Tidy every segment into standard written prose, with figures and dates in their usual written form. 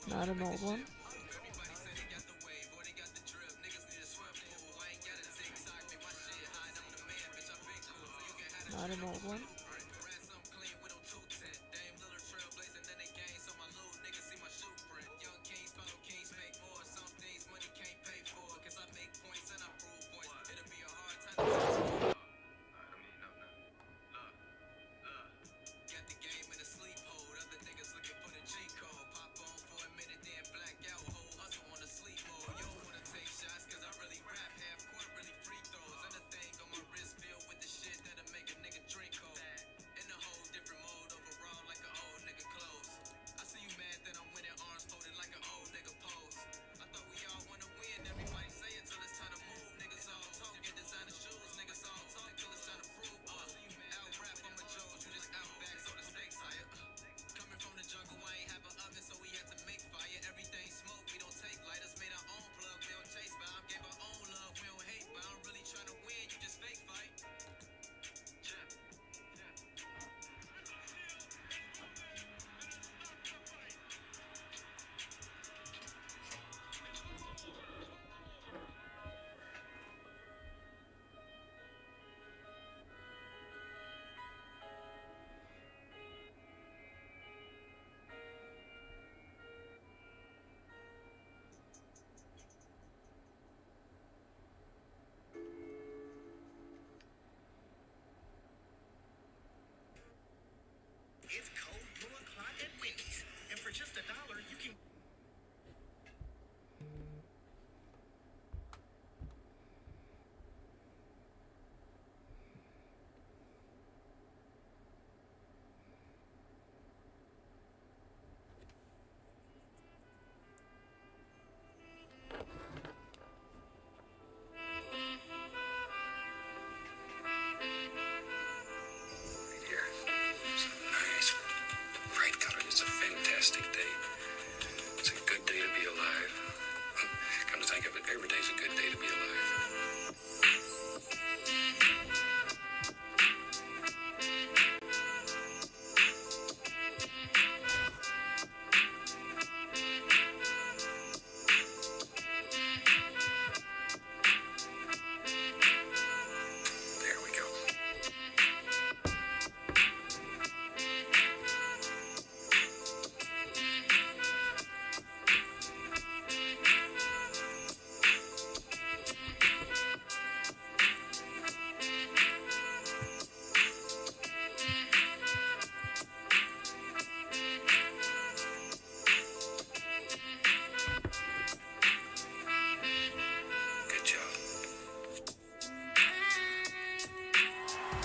Not an old one. Not an old one. It's cold blue o'clock at Wendy's, and for just $1, you can.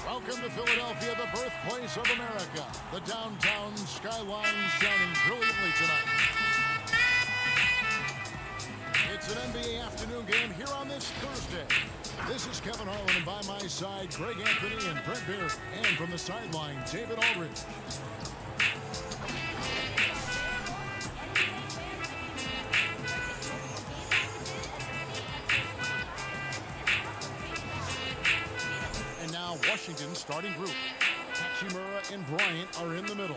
Welcome to Philadelphia, the birthplace of America. The downtown skyline shining brilliantly tonight. It's an NBA afternoon game here on this Thursday. This is Kevin Harlan, and by my side, Greg Anthony and Brent Beard. And from the sideline, David Aldridge. Washington's starting group. Hachimura and Bryant are in the middle.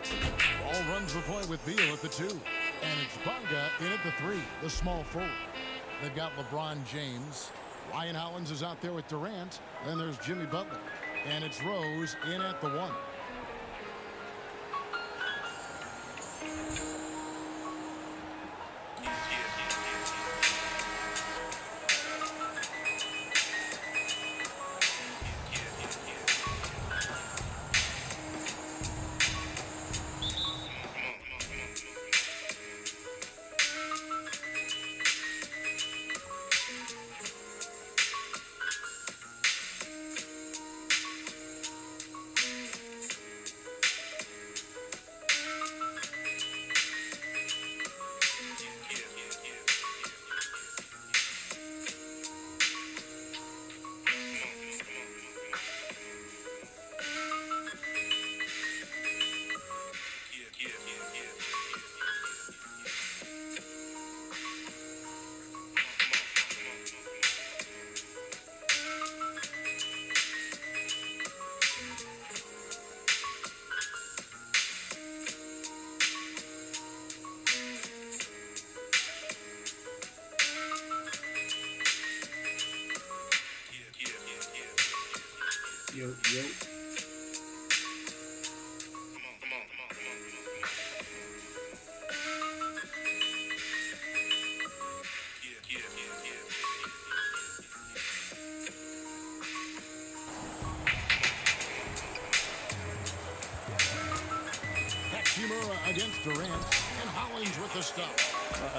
Ball runs the point with Beal at the 2. And it's Bonga in at the 3, the small forward. They've got LeBron James. Ryan Hollins is out there with Durant. Then there's Jimmy Butler. And it's Rose in at the 1. Hachimura against Durant, and Hollins with the stop.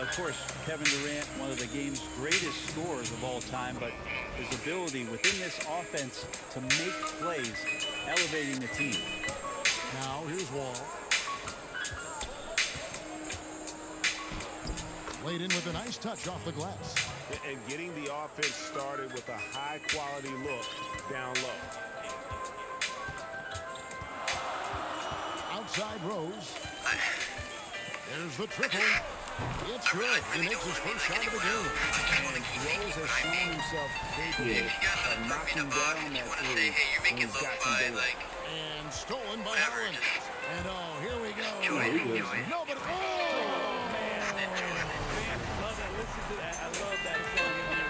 Of course, Kevin Durant, one of the game's greatest scorers of all time, but his ability within this offense to make plays, elevating the team. Now here's Wall. Laid in with a nice touch off the glass. And getting the offense started with a high-quality look down low. Outside Rose. There's the triple. It's good. He makes his first shot of the game. Rose has shown himself capable of knocking down that three when he's got some daylight. And stolen by Hollins. And oh, here we go. Nobody. Oh! Listen to that. I love that song in there.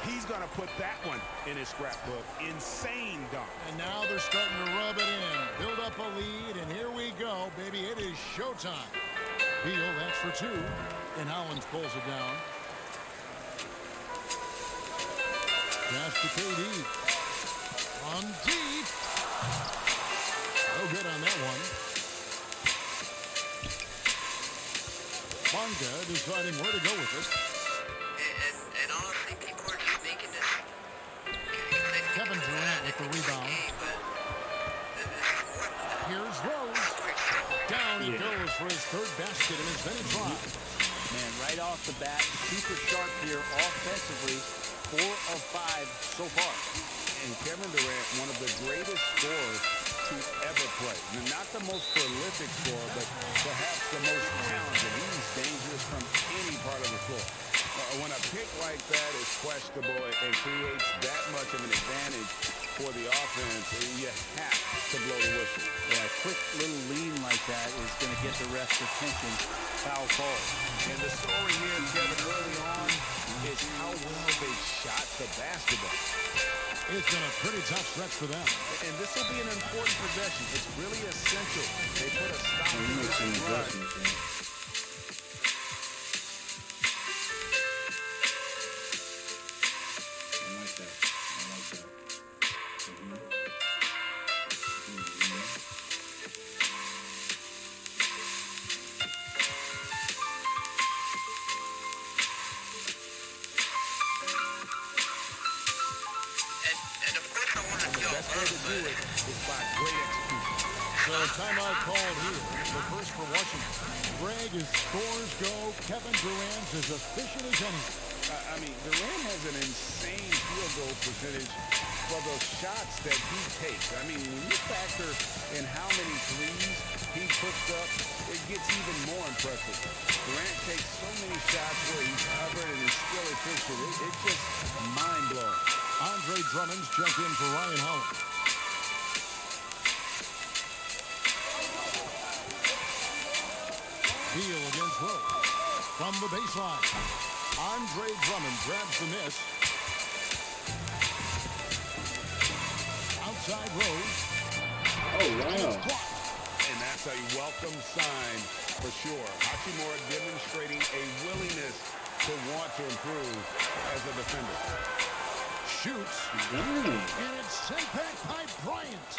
He's going to put that one in his scrapbook. Insane dunk. And now they're starting to rub it in. Build up a lead, and here we go, baby. It is showtime. Beal, that's for two. And Hollins pulls it down. Pass to KD. On deep. No good on that one. Bonga deciding where to go with it. And honestly, people are just making this. Kevin Durant with the rebound. Here's Rose. Down he goes for his third basket in his vintage drive. Man, right off the bat, super sharp here offensively. 4 of 5 so far. And Kevin Durant, one of the greatest scorers to ever play. Not the most prolific scorer, but perhaps the most talented. He's dangerous from any part of the floor. When a pick like that is questionable and creates that much of an advantage for the offense, you have to blow the whistle. Yeah, a quick little lean like that is going to get the ref's attention. Foul call. And the story here, Kevin, early on is how well they shot the basketball. It's been a pretty tough stretch for them. And this will be an important possession. It's really essential. They put a stop to this run. So timeout called here. The first for Washington. Greg, as scores go, Kevin Durant is efficient as any. I mean, Durant has an insane field goal percentage for those shots that he takes. I mean, when you factor in how many threes he puts up, it gets even more impressive. Durant takes so many shots where he's covered and is still efficient. It's just mind-blowing. Andre Drummond's checked in for Ryan Hollins. Beal against Rose. From the baseline. Andre Drummond grabs the miss. Outside Rose. Oh, wow. And that's a welcome sign for sure. Hachimura demonstrating a willingness to want to improve as a defender. Shoots. And it's sent back by Bryant.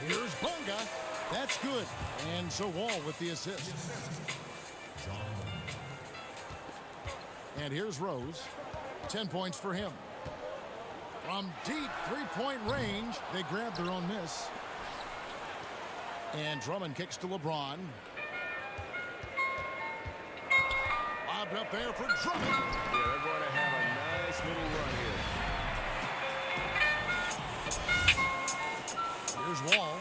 Here's Bonga. That's good. And so Wall with the assist. And here's Rose. 10 points for him. From deep three-point range, they grab their own miss. And Drummond kicks to LeBron. Lobbed up there for Drummond. Yeah, they're going to have a nice little run here. Here's Wall.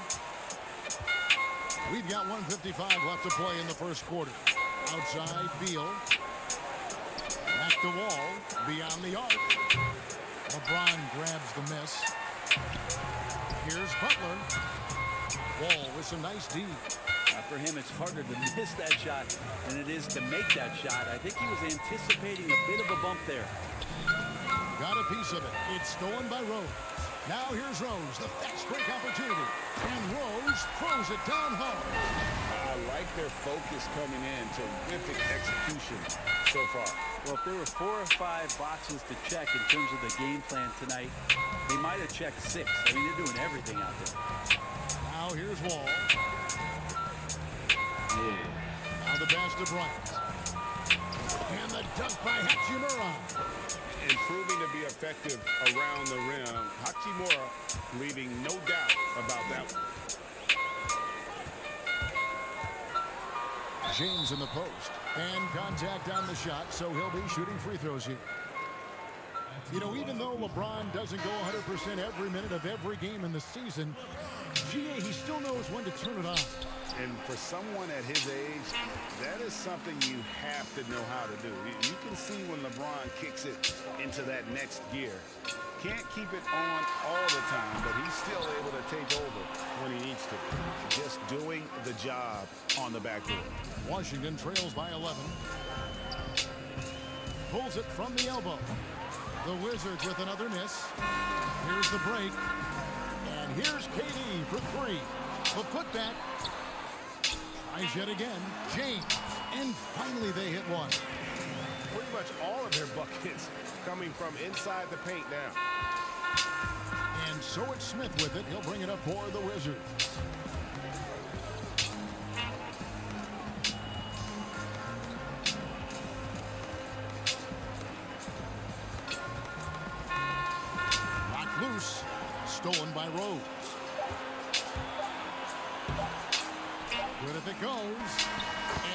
We've got 1:55 left to play in the first quarter. Outside, Beal. Back to Wall. Beyond the arc. LeBron grabs the miss. Here's Butler. Wall with some nice D. For him, it's harder to miss that shot than it is to make that shot. I think he was anticipating a bit of a bump there. Got a piece of it. It's stolen by Rose. Now here's Rose, the fast break opportunity. And Rose throws it down hard. I like their focus coming in. Terrific execution so far. Well, if there were 4 or 5 boxes to check in terms of the game plan tonight, they might have checked 6. I mean, they're doing everything out there. Now here's Wall. Yeah. Now the pass to Bryant. And the dunk by Hachimura. And proving to be effective around the rim. Hachimura leaving no doubt about that one. James in the post. And contact on the shot, so he'll be shooting free throws here. You know, even though LeBron doesn't go 100% every minute of every game in the season, GA, he still knows when to turn it on. And for someone at his age, that is something you have to know how to do. You can see when LeBron kicks it into that next gear. Can't keep it on all the time, but he's still able to take over when he needs to. Just doing the job on the backdoor. Washington trails by 11. Pulls it from the elbow. The Wizards with another miss. Here's the break. And here's KD for three. The putback. Tries yet again. James. And finally they hit one. Pretty much all of their buckets coming from inside the paint now. And so it's Smith with it. He'll bring it up for the Wizards. Knocked loose. Stolen by Rose. Good if it goes.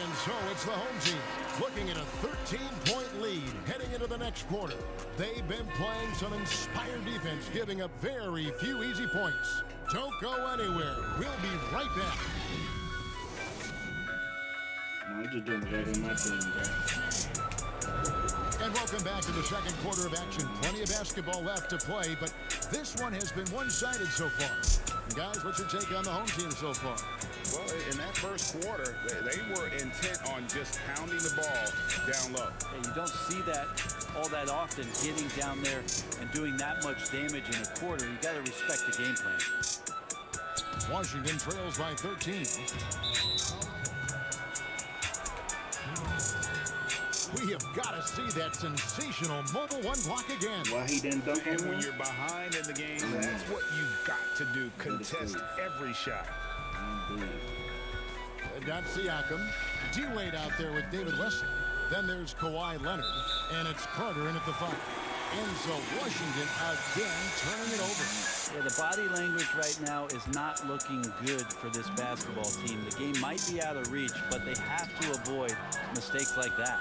And so it's the home team looking at a 13-point lead heading into the next quarter. They've been playing some inspired defense, giving up very few easy points. Don't go anywhere. We'll be right back. No, I'm just doing right in my team, guys. And welcome back to the second quarter of action. Plenty of basketball left to play, but this one has been one-sided so far. And guys, what's your take on the home team so far? Well, in that first quarter, they were intent on just pounding the ball down low. Yeah, you don't see that all that often, getting down there and doing that much damage in a quarter. You got to respect the game plan. Washington trails by 13. We have got to see that sensational mobile one block again. Why he didn't dunk And on when one? you're behind in the game, that's what you've got to do. Contest every shot. Got Siakam. D-Wade out there with David Wesley. Then there's Kawhi Leonard. And it's Carter in at the 5. And so Washington again turning it over. Yeah, the body language right now is not looking good for this basketball team. The game might be out of reach, but they have to avoid mistakes like that.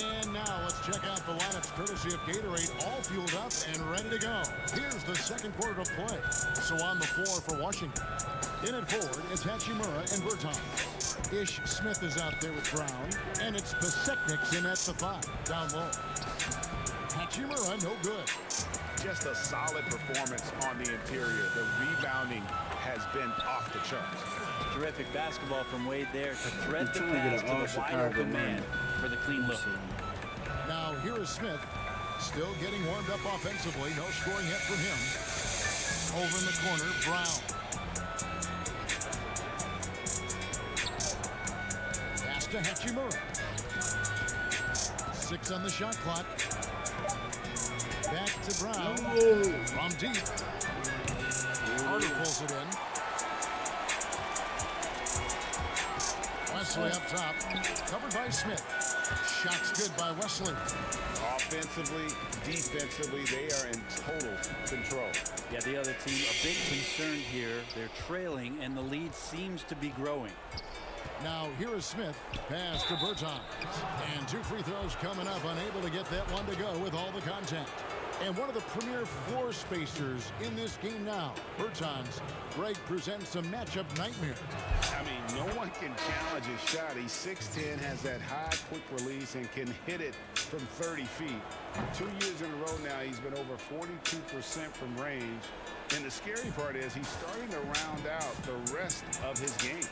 And now let's check out the lineups courtesy of Gatorade, all fueled up and ready to go. Here's the second quarter to play. So on the floor for Washington. In at forward, it's Hachimura and Berton. Ish Smith is out there with Brown. And it's Pasekniks in at the 5. Down low. Hachimura, no good. Just a solid performance on the interior. The rebounding has been off the charts. Terrific basketball from Wade there to thread the trying to pass get to an the all-Chicago wide open man. man for the clean look. Now here is Smith. Still getting warmed up offensively. No scoring yet from him. Over in the corner, Brown. Pass to Hachimura. 6 on the shot clock. Back to Brown. From deep. Carter pulls it in. Wesley up top. Covered by Smith. Shots good by Wesley. Offensively, defensively, they are in total control. Yeah, the other team a bit concerned here. They're trailing, and the lead seems to be growing. Now here is Smith. Pass to Berton. And 2 free throws coming up. Unable to get that one to go with all the contact. And one of the premier floor spacers in this game now. Bertans. Greg presents a matchup nightmare. I mean, no one can challenge his shot. He's 6'10", has that high quick release, and can hit it from 30 feet. 2 years in a row now, he's been over 42% from range. And the scary part is he's starting to round out the rest of his game.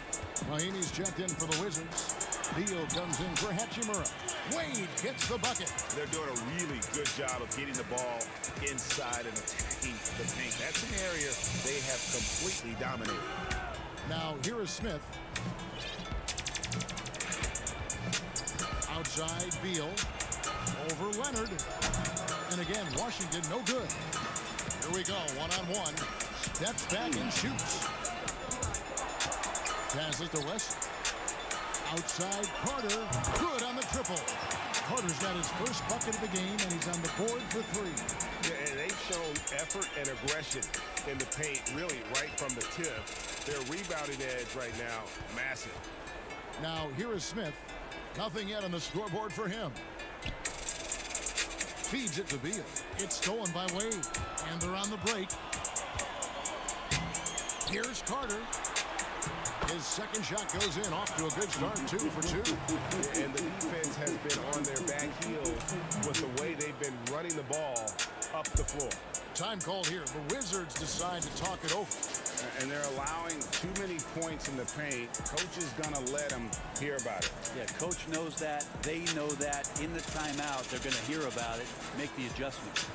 Mahinmi's checked in for the Wizards. Beal comes in for Hachimura. Wade gets the bucket. They're doing a really good job of getting the ball inside and attacking the paint. That's an area they have completely dominated. Now here is Smith. Outside Beal. Over Leonard. And again, Washington no good. Here we go, one-on-one. Steps back and shoots. Passes to Wesley. Outside, Carter. Good on the triple. Carter's got his first bucket of the game, and he's on the board for 3. Yeah, and they've shown effort and aggression in the paint, really, right from the tip. Their rebounding edge right now, massive. Now, here is Smith. Nothing yet on the scoreboard for him. Feeds it to Beal. It's stolen by Wade, and they're on the break. Here's Carter. His second shot goes in, off to a good start, 2 for 2. And the defense has been on their back heels with the way they've been running the ball up the floor. Time called here. The Wizards decide to talk it over. And they're allowing too many points in the paint. Coach is going to let them hear about it. Yeah, coach knows that. They know that. In the timeout, they're going to hear about it, make the adjustment.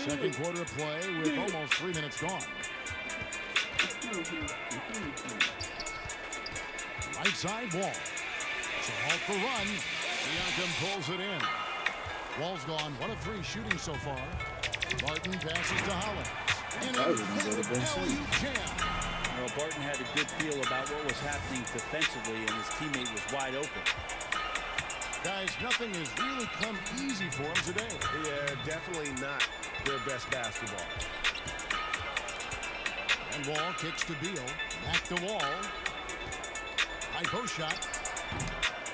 Second quarter of play with almost 3 minutes gone. Right side, Wall. It's a halt for run. Siakam pulls it in. Wall's gone 1 of 3 shooting so far. Barton passes to Holland. And LU jam. Well, Barton had a good feel about what was happening defensively, and his teammate was wide open. Guys, nothing has really come easy for him today. Yeah, definitely not their best basketball. And Wall kicks to Beal. Back to Wall. High post shot.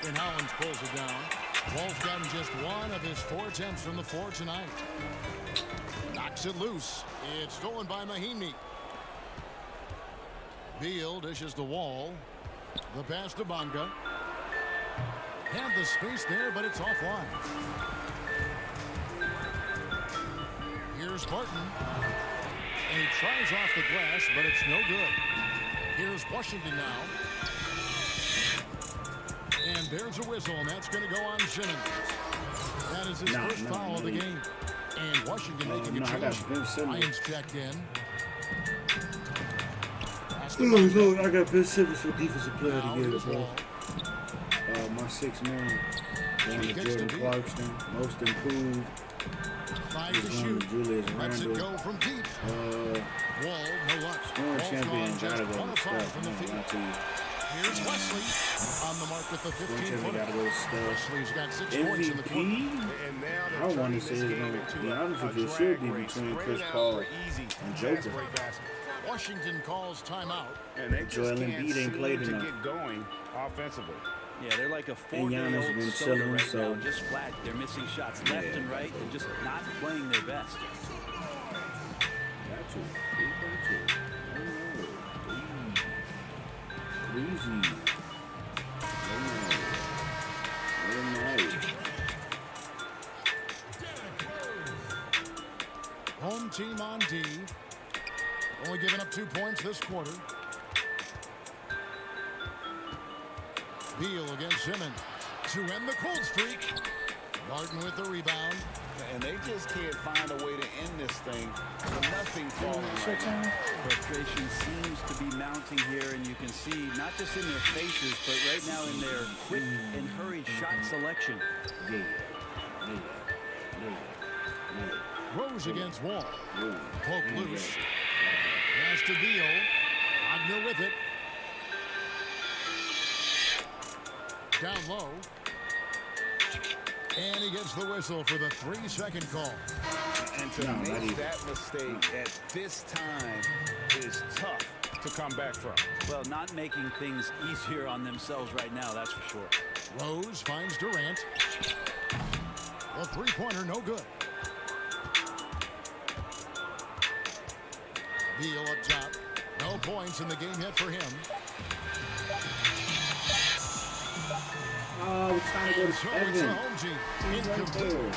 And Hollins pulls it down. Wall's gotten just 1 of his 4 attempts from the floor tonight. Knocks it loose. It's stolen by Mahinmi. Beal dishes the Wall. The pass to Bonga. Had the space there, but it's offline. Here's Barton. And he tries off the glass, but it's no good. Here's Washington now. And there's a whistle, and that's going to go on Simmons. That is his first foul of the game. And Washington making a change. Ryan's checked in. I got Ben Simmons for defensive player of the year as well. My 6th man, going to Jordan Clarkson, most improved. 5 to shoot. Julius Lets it Randle. go from deep. Wall, no luck. Scoring champion gotta go to Steph. From the field. Here's Wesley on the mark with the 15 Scoring footer. gotta go to Steph. Wesley's got 6 points in the quarter. MVP? And now I want to say it's going to be honest with you, it should be between Chris Paul and Joker. Washington calls timeout. And they just Joel can't Embiid ain't seem played to enough. get going offensively. Yeah, they're like a And Giannis 4-year-old been soda chilling, right so- now, just flat. They're missing shots left and right and just not playing their best. Got you. Easy. Home team on D. Only giving up 2 points this quarter. Beal against Simmons to end the cold streak. Barton with the rebound. And they just can't find a way to end this thing. Nothing falling right now. Frustration seems to be mounting here, and you can see not just in their faces, but right now in their quick and hurried shot selection. Rose against Wall. Poke loose. Pass to Beal. Wagner with it. Down low. And he gets the whistle for the 3-second call. And to make that mistake at this time is tough to come back from. Well, not making things easier on themselves right now, that's for sure. Rose finds Durant. The 3-pointer no good. Beal up top. No points in the game yet for him. Oh, we're trying to go to So it's the Evan. home team. He's right Incomplete. there.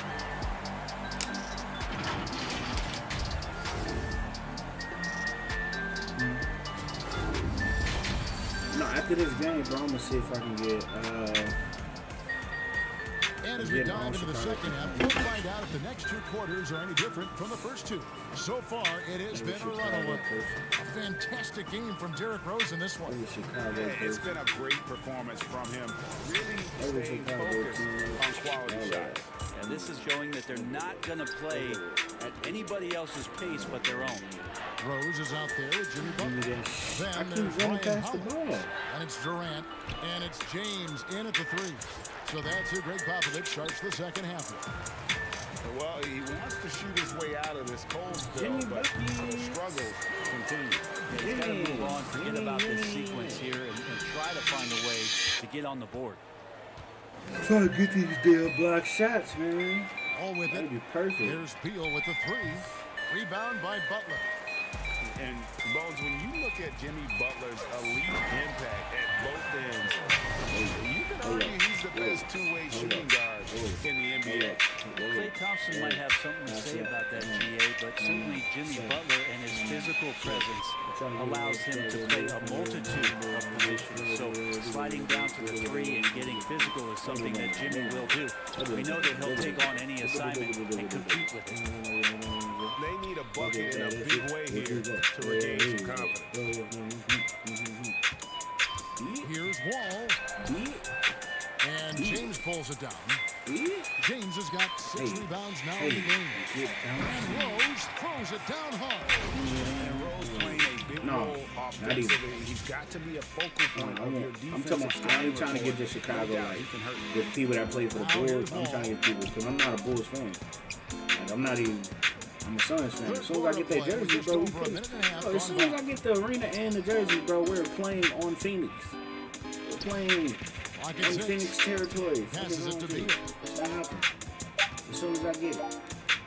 No, after this game, bro, I'm gonna see if I can get And as we dive into the second half, we'll find out if the next 2 quarters are any different from the first 2. So far, it has been a runaway. A fantastic game from Derrick Rose in this one. It's been a great performance from him. Really staying focused on quality shots. And this is showing that they're not going to play at anybody else's pace but their own. Rose is out there with Jimmy Butler. Then there's Ryan Howard. And it's Durant. And it's James in at the 3. So that's who Greg Popovich starts the second half with. Well, he wants to shoot his way out of this cold spell, but the struggles continue. He's got to move on, forget about this sequence here, and try to find a way to get on the board. Trying to get these damn block shots, man. All with That'd it. be perfect. Here's Beal with the 3. Rebound by Butler. And, Bones, when you look at Jimmy Butler's elite impact at both ends, you can argue he's the best two-way shooting guard in the NBA. Klay Thompson might have something to say about that, GA, but certainly Jimmy Butler and his physical presence allows him to play a multitude of positions. So sliding down to the 3 and getting physical is something that Jimmy will do. We know that he'll take on any assignment and compete with it. They need a bucket in a big way here to regain some confidence. Here's Wall. And James pulls it down. James has got 6 rebounds now in the game. And Rose throws it down hard. And Rose playing a big role offensively. He's got to be a focal point of your defensive I ain't trying to get to Chicago like the people that play for the Bulls. I'm trying to get people because I'm not a Bulls fan. Like, I'm not even. I'm a Suns fan. As soon as I get that jersey, bro, as soon as I get the arena and the jersey, bro, we're playing on Phoenix. We're playing in Phoenix territory. Passes it to Beal. That happened. As soon as I get it.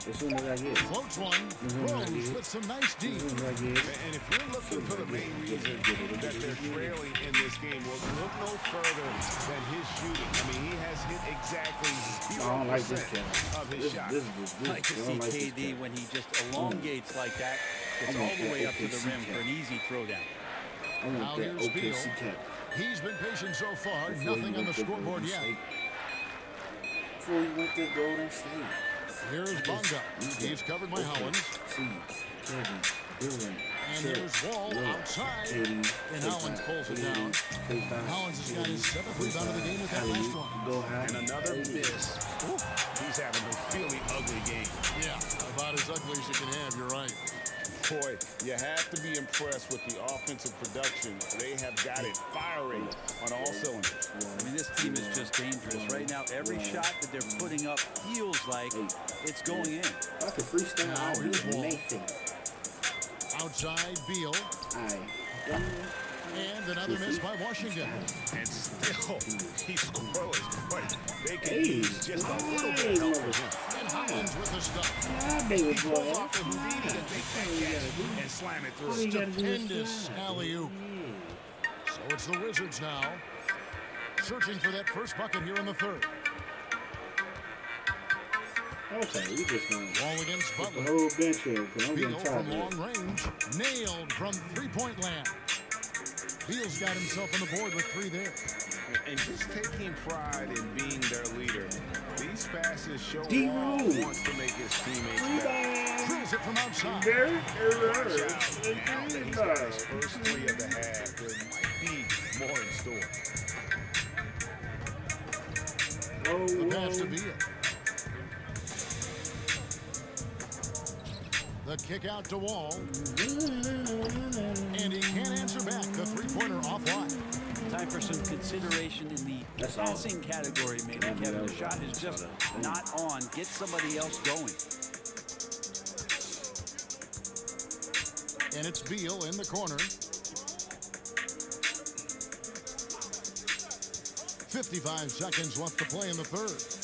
As soon as I get it. Floats one. Rose with some nice D. As soon as I get it. And if you're looking for the main reason that they're trailing in this game, well, look no further than his shooting. I mean, he has hit exactly 0% I don't like this kid. of his shots. I like to see KD when he just elongates like that. It's all the way up to the rim for an easy throwdown. I want that OKC cap. He's been patient so far. Nothing on the scoreboard yet. Before he went to Golden State. Here's Bonga. He's covered by Hollins. Kevin, Durant, And here's Wall outside. And Hollins pulls it down. Hollins has got his 7th rebound of the game with that last one. And another miss. He's having a really ugly game. Yeah, about as ugly as you can have. You're right. Boy, you have to be impressed with the offensive production. They have got it firing on all cylinders. I mean, this team is just dangerous. Right now, every shot that they're putting up feels like it's going in. I could freestyle. Now here's Wall. Nathan. Outside, Beal. And another miss by Washington. And still, he's scoreless. But they can use just a little bit of help for him. And Hollins with the stuff. He pulls off immediate they can't catch and slam it through. Stupendous alley-oop. So it's the Wizards now, searching for that first bucket here in the 3rd. Okay, we just gonna Wall against the Butler. whole bench here because I'm Beal gonna try from long to. range, nailed from 3-point land. Beal's got himself on the board with 3 there. And just taking pride in being their leader. These passes show D. Wall Rose. wants to make his teammates better. Drills it from outside. Very Watch out. Now that he's got his first 3 of the half, there might be more in store. The pass to Beal. The kick out to Wall. And he can't answer back. The 3-pointer offline. Time for some consideration in the passing category, maybe, Kevin. The shot is just not on. Get somebody else going. And it's Beal in the corner. 55 seconds left to play in the 3rd.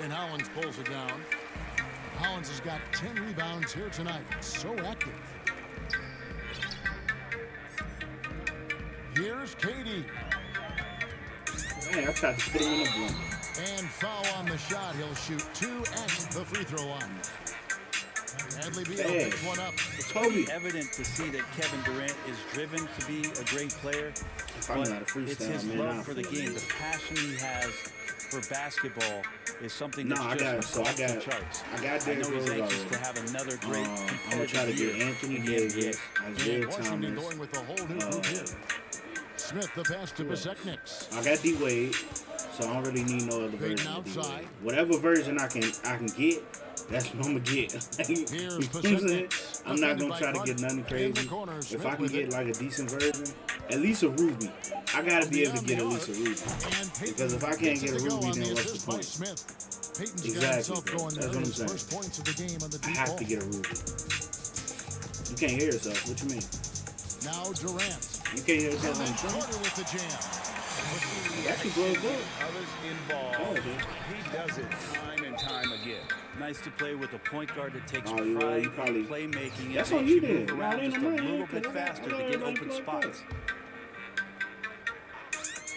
And Hollins pulls it down. Hollins has got 10 rebounds here tonight. So active. Here's Katie. Man, I tried to put him in the blunt. And foul on the shot. He'll shoot 2 at the free throw line. Bradley Beal Bad. picks one up. It's Kobe. pretty evident to see that Kevin Durant is driven to be a great player, Probably not a but freestyle, it's his man. love Nah, for the game, the passion he has for basketball is something No, that's I got it. just So off the charts. I got I Derrick know he's Rose anxious already. to have another great I'm gonna competitive try to year get Anthony in the Davis, NBA. Isaiah And Washington Thomas. going with a whole new group here. Smith the pass to Besekniks. I got D Wade, so I don't really need no other Peyton version of D Wade. outside. Whatever version I can get, that's what I'm gonna get. You know what I'm saying? I'm not gonna try to get nothing crazy. If I can get like a decent version, at least a Ruby. I gotta be able to get at least a Ruby. Because if I can't get a Ruby, then what's the point? Peyton's Exactly, got himself bro. going That's there. what I'm His saying. first points of the game on the I deep have ball. to get a Ruby. You can't hear yourself. What you mean? Now Durant. You can't hear yourself on the And train? Carter with the jam. That should go good. Others involved. Oh, dude. He does it time and time again. Nice to play with a point guard that takes Oh, you pride probably- in playmaking. That's and on makes you move then. No, around it ain't just on a my little head, bit 'cause I faster to let get everybody open play spots. first.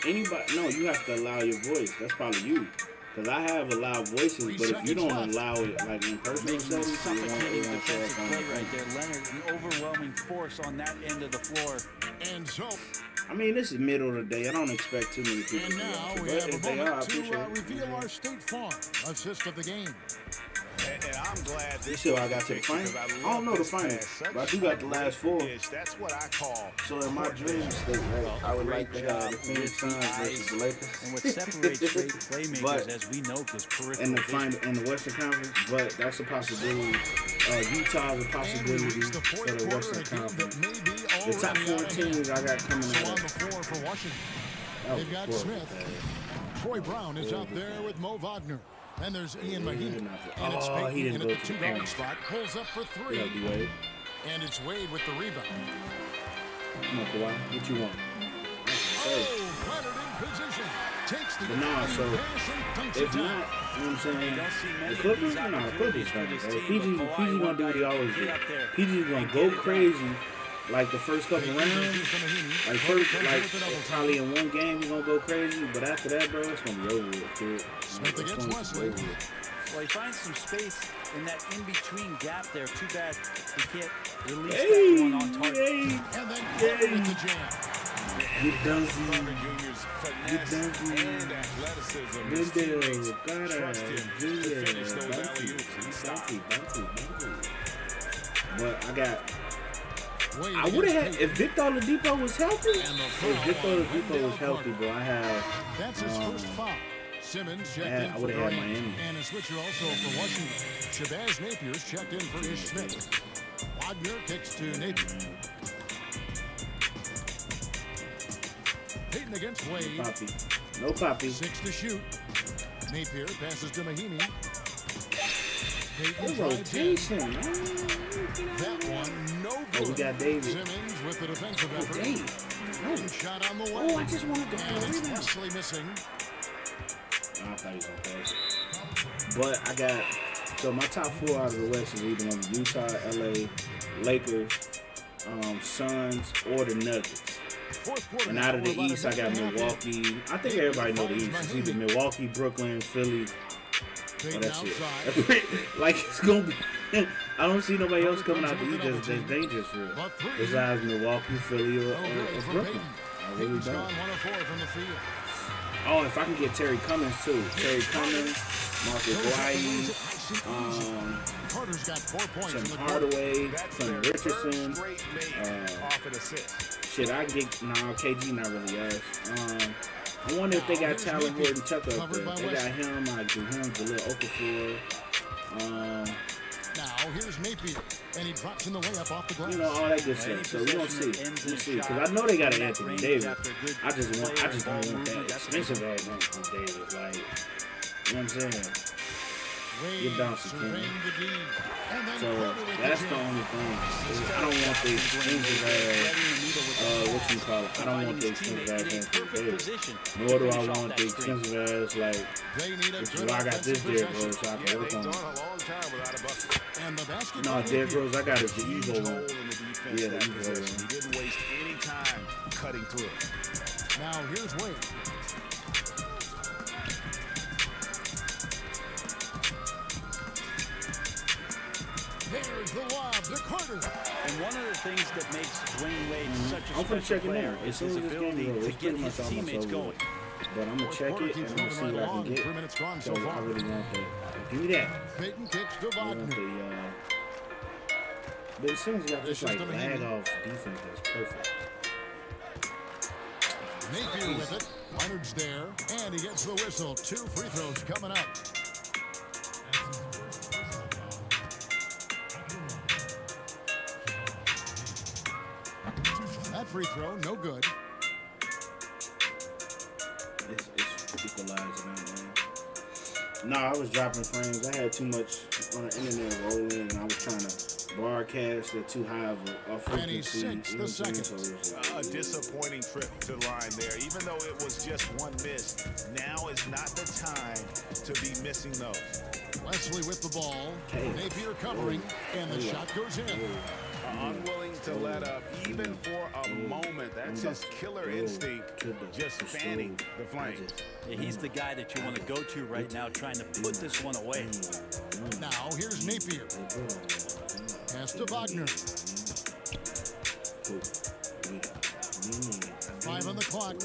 Anybody? No, you have to allow your voice. That's probably you. Because I have allowed voices, but if you don't allow it, like in personal Making a settings, suffocating you won't show defensive up on play the right there. Leonard, an overwhelming force on that end of the floor. And so, I mean, this is middle of the day. I don't expect too many people and to now watch it, we but have if a they are, I moment appreciate to it. reveal our State Farm assist of the game. And I'm glad You this see what I got to the final? because I don't know the this final, pass. Such but I do got the last four. pitch. That's what I call. So in my dream state, right, I would like to have the Phoenix Suns versus the Lakers. And what separates great playmakers, But- as we know, is peripheral in the vision. final in the Western Conference, but that's a possibility. Utah's a And we possibility reach the for fourth the quarter, Western a game that Conference. may be The top already four out of hand. teams I got coming So out on the of floor for Washington. that was They've got four. Smith. Troy Brown is out there with Mo Wagner. And there's Ian Mahinmi. And it's Oh, he Peyton didn't in go at the to the two-guard paint. spot. Pulls up for three. Yeah, D-Wade. And it's Wade with the rebound. Come on, Kawhi. What you want? Hey. Oh, planted in position. Takes the But nah, so pass and dunks if it not, down. you know what I'm saying? You don't see The many of Clippers, these nah, the Clippers opportunities for fans, this bro. team, PG but Kawhi gonna do one what he night always get do. up there PG's gonna and go get it done. crazy like the first couple Peyton rounds. goes to Mahinmi. Like Carter first, comes like with the double probably team. in one game he's gonna go crazy, but after that, bro, it's gonna be over with, kid. Smith It's against gonna be Wesley. over with. Well, he finds some space in that in-between gap there. Too bad he can't release Hey, that one on target. hey, And then Carter with the jam. you done Carter Jr.'s finesse done see. and athleticism. His Wendell, teammates Carter, trust him to Junior, finish those Bunty, alley-oops. He's solid. Bunty. But I got. Wade I would have had against if Victor Oladipo was healthy. And the If foul Victor on Oladipo Wendell was healthy, Carter. bro, I have. That's his first foul. Simmons checked Yeah, in I for would've had Durant. Miami. And a switcher also for Washington. Shabazz Napier's checked in for Ish Smith. Wagner kicks to Napier. Peyton against Wade. Poppy. No Poppy. 6 to shoot. Napier passes to Mahinmi. Good Peyton drives in. rotation, man. That one, no Oh, good. we got David. Simmons with the defensive Oh, effort. Dave. One shot on the way. Oh, I just wanted to And it's rebound. Wesley missing. I thought he was gonna pass it. But I got so my top four out of the West is either gonna be Utah, LA, Lakers, Suns, or the Nuggets. Fourth quarter And now, out of the we're about a East, I got minute and a half in. Milwaukee. I think everybody know the East. It's either Milwaukee, Brooklyn, Philly. Oh, Peyton that's outside. it. Like it's gonna be. I don't see nobody else coming out the East that's dangerous for it. But three. Besides Milwaukee, Philly, or, No good or for Brooklyn. Peyton. I really Peyton's don't. gone 1 of 4 from the field. Oh, if I can get Terry Cummings too. Terry Cummings, Marcus Wiley, Carter's got 4 points in Tim the quarter. Hardaway, That's Tim their Richardson. third straight make off an assist. Shit, I get KG not really us. I wonder if they got Tyler Horton Tucker up Covered there. by They got him. I do him, Jaleel Okafor. Now here's Napier, and he drops in the layup off the glass. You know all that good Any stuff. So we gonna possession see. that ends We'll in a see. Because shot I know they got an from that Anthony range Davis. after a good I just don't player want ball that movement, that's expensive ass Anthony Davis. Like, you know what I'm saying? Wade You're bouncing, surveying King. the D. And then So Carter with that's the the jam. only thing. I don't want the expensive ass. What you call it? I don't want the expensive ass Anthony Davis. Nor do I want the expensive ass like. They need a Which is good why I got this offensive Derrick possession. Rose so I Yeah, can work they've on gone it. a long time without a bucket. And the basket No, by Derrick Napier. Rose, I got his Huge Evo hole one. in the defense Yeah, that the Evo possession. one. He didn't waste any time cutting through it. Now here's Wade. There Carter. And one of the things that makes Dwayne Wade such a I'm gonna special check it player out. is As soon his as this game ability goes, to it's get pretty his much almost teammates over. going. But I'm gonna check it and I'm gonna see what I can get. 3 minutes gone so So I far. really want that. Give me that. Peyton kicks to I want Wagner. the Ben Simmons got this like lag off defense that's perfect. Napier with it. Leonard's there, and he gets the whistle. 2 free throws coming up. That free throw, no good. It's equalizing, man. No, I was dropping frames. I had too much on the internet rolling, and I was trying to broadcast at too high of a frequency. And he sinks the second. So it was like, A disappointing trip to the line there. Even though it was just one miss, now is not the time to be missing those. Wesley with the ball. Okay. Napier covering, and the shot goes in. Unwilling to let up even for a moment. That's his killer instinct, just fanning the flames. Yeah, he's the guy that you want to go to right now, trying to put this one away. Now here's Napier. Pass to Wagner. 5 on the clock.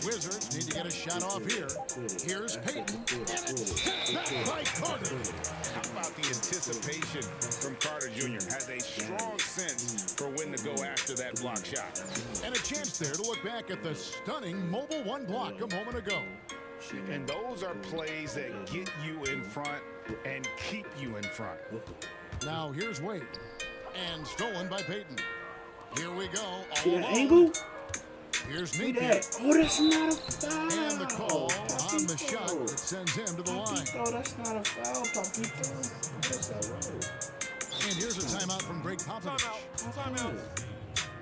Wizards need to get a shot off here. Here's Peyton. And it's hit back by Carter. How about the anticipation from Carter Jr.? Has a strong sense for when to go after that block shot. And a chance there to look back at the stunning mobile 1 block a moment ago. And those are plays that get you in front and keep you in front. Now here's Wade. And stolen by Peyton. Here we go. All see that alone. angle? Here's See Napier. that? Oh, that's not a foul. And the call on the shot that sends him to the line. Oh, that's not a foul, Papito. That's all right. And here's a timeout from Greg Popovich. That's not a foul. Really?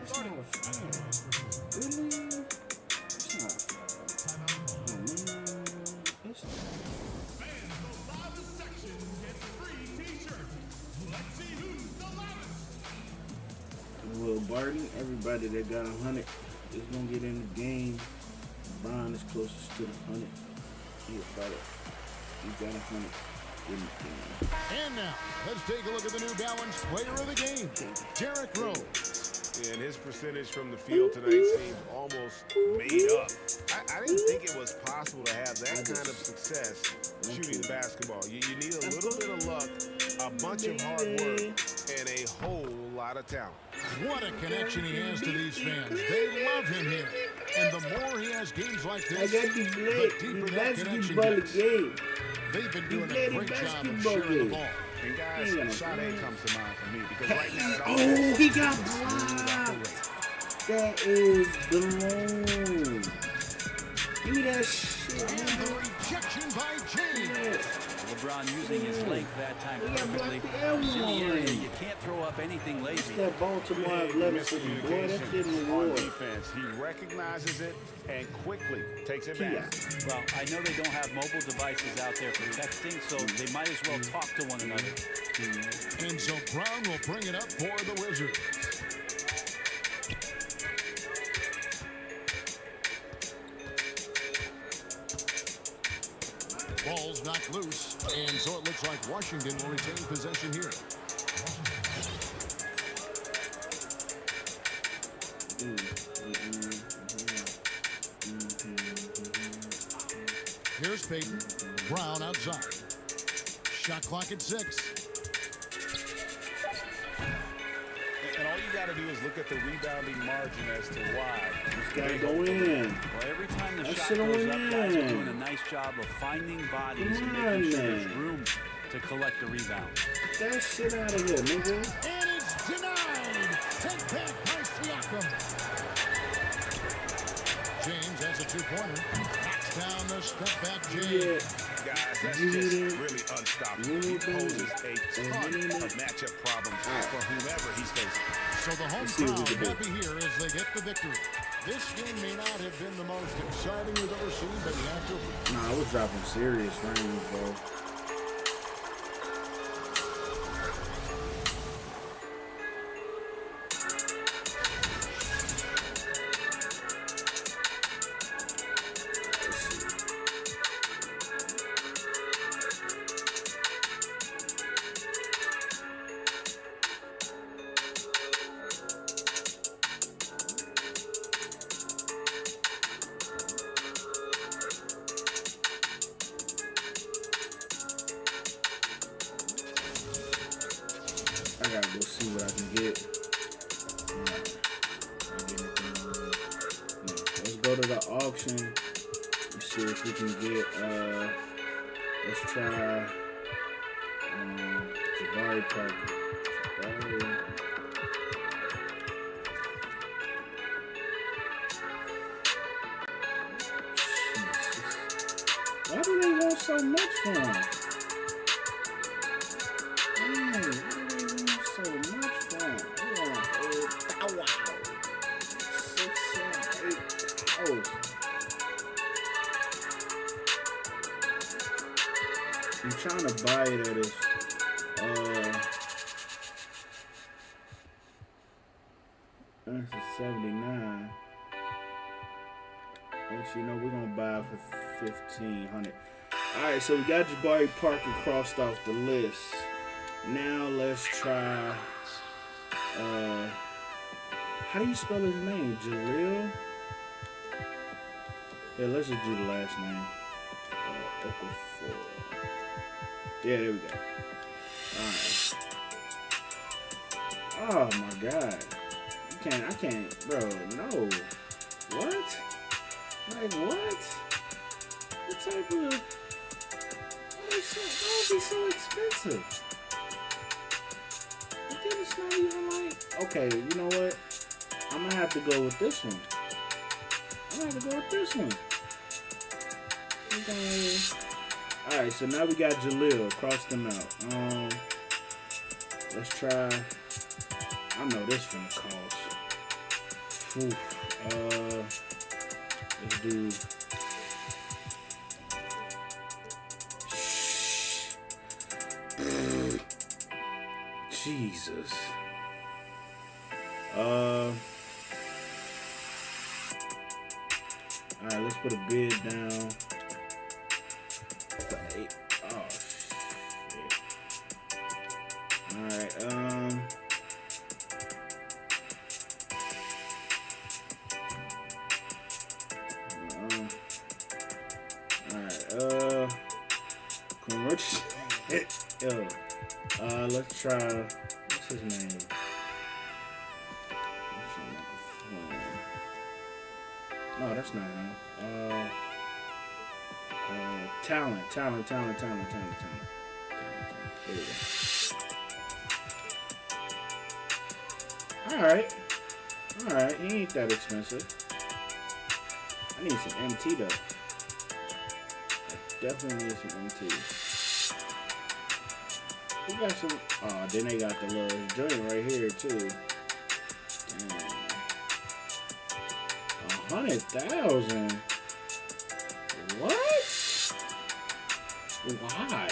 That's not a foul. Oh, man. That's not. Will Barton, everybody that got 100 is gonna get in the game. Brian is closest to the 100. He about it. He got 100 in the game. And now, let's take a look at the New Balance player of the game, Derrick Rose. And his percentage from the field tonight seems almost made up. I didn't think it was possible to have that kind of success shooting the basketball. You need a little bit of luck, a bunch of hard work, and a whole lot of talent. What a connection he has to these fans. They love him here. And the more he has games like I this, got to the play deeper the that connection basketball gets. game. They've been doing played a the great job of basketball sharing the game. ball. And guys, shot A comes to mind for me because right now that Oh, he got blocked. That is blown. Give me that shit. And the rejection by James. LeBron using his length that time He got perfectly. blocked the He's in the area. L1. You can't throw up anything lazy. That Baltimore big athletic boy, that didn't miscommunication on work. defense. He recognizes it and quickly takes advantage. Well, I know they don't have mobile devices out there for texting, so they might as well talk to one another. And so Brown will bring it up for the Wizards. Ball's knocked loose, and so it looks like Washington will retain possession here. Here's Peyton. Brown outside. Shot clock at 6. And all you got to do is look at the rebounding margin as to why. It's got to go in. Well, every time the That shot shit goes went up, guys are in. doing a nice job of finding bodies and Come making on, sure there's man. room to collect the rebound. Get that shit out of here, nigga. And it's denied. Take back by Siakam. James has a 2-pointer. Knocks down the step back Yeah. James. Guys, that's just really unstoppable. He poses a ton of matchup problems for whomever he's facing. So the home see what crowd we can do. happy here as they get the victory. This game may not have been the most exciting we've ever seen, but you have to... Nah, I was dropping serious frames, bro. auction. Let's see if we can get, let's try Jabari Parker. Jabari. Why do they want so much for him? Why do they want so much for him? Wow. 6, 7, 8 hours. I'm trying to buy it at his, that's a 79. Actually, no, we're gonna buy it for 1,500. All right, so we got Jabari Parker crossed off the list. Now let's try. How do you spell his name? Jaleel? Yeah, let's just do the last name. Okafor. Yeah, there we go. All right. Oh my God. I can't, bro. No. What? Like what? What type of? Why is it so expensive? I think it's not even like. Okay, you know what? I'm gonna have to go with this one. Okay. All right, so now we got Jaleel. Cross them out. Let's try. I know this finna cost. Whew. Let's do. Jesus. Alright, let's put a bid down for 8. Oh shit. Alright, Yo, let's try. What's his name? No, that's not him. Talent. There we go. Alright, he ain't that expensive. I need some MT though. I definitely need some MT. We got some. Oh, then they got the little joint right here too. Damn. 100,000. What? Why?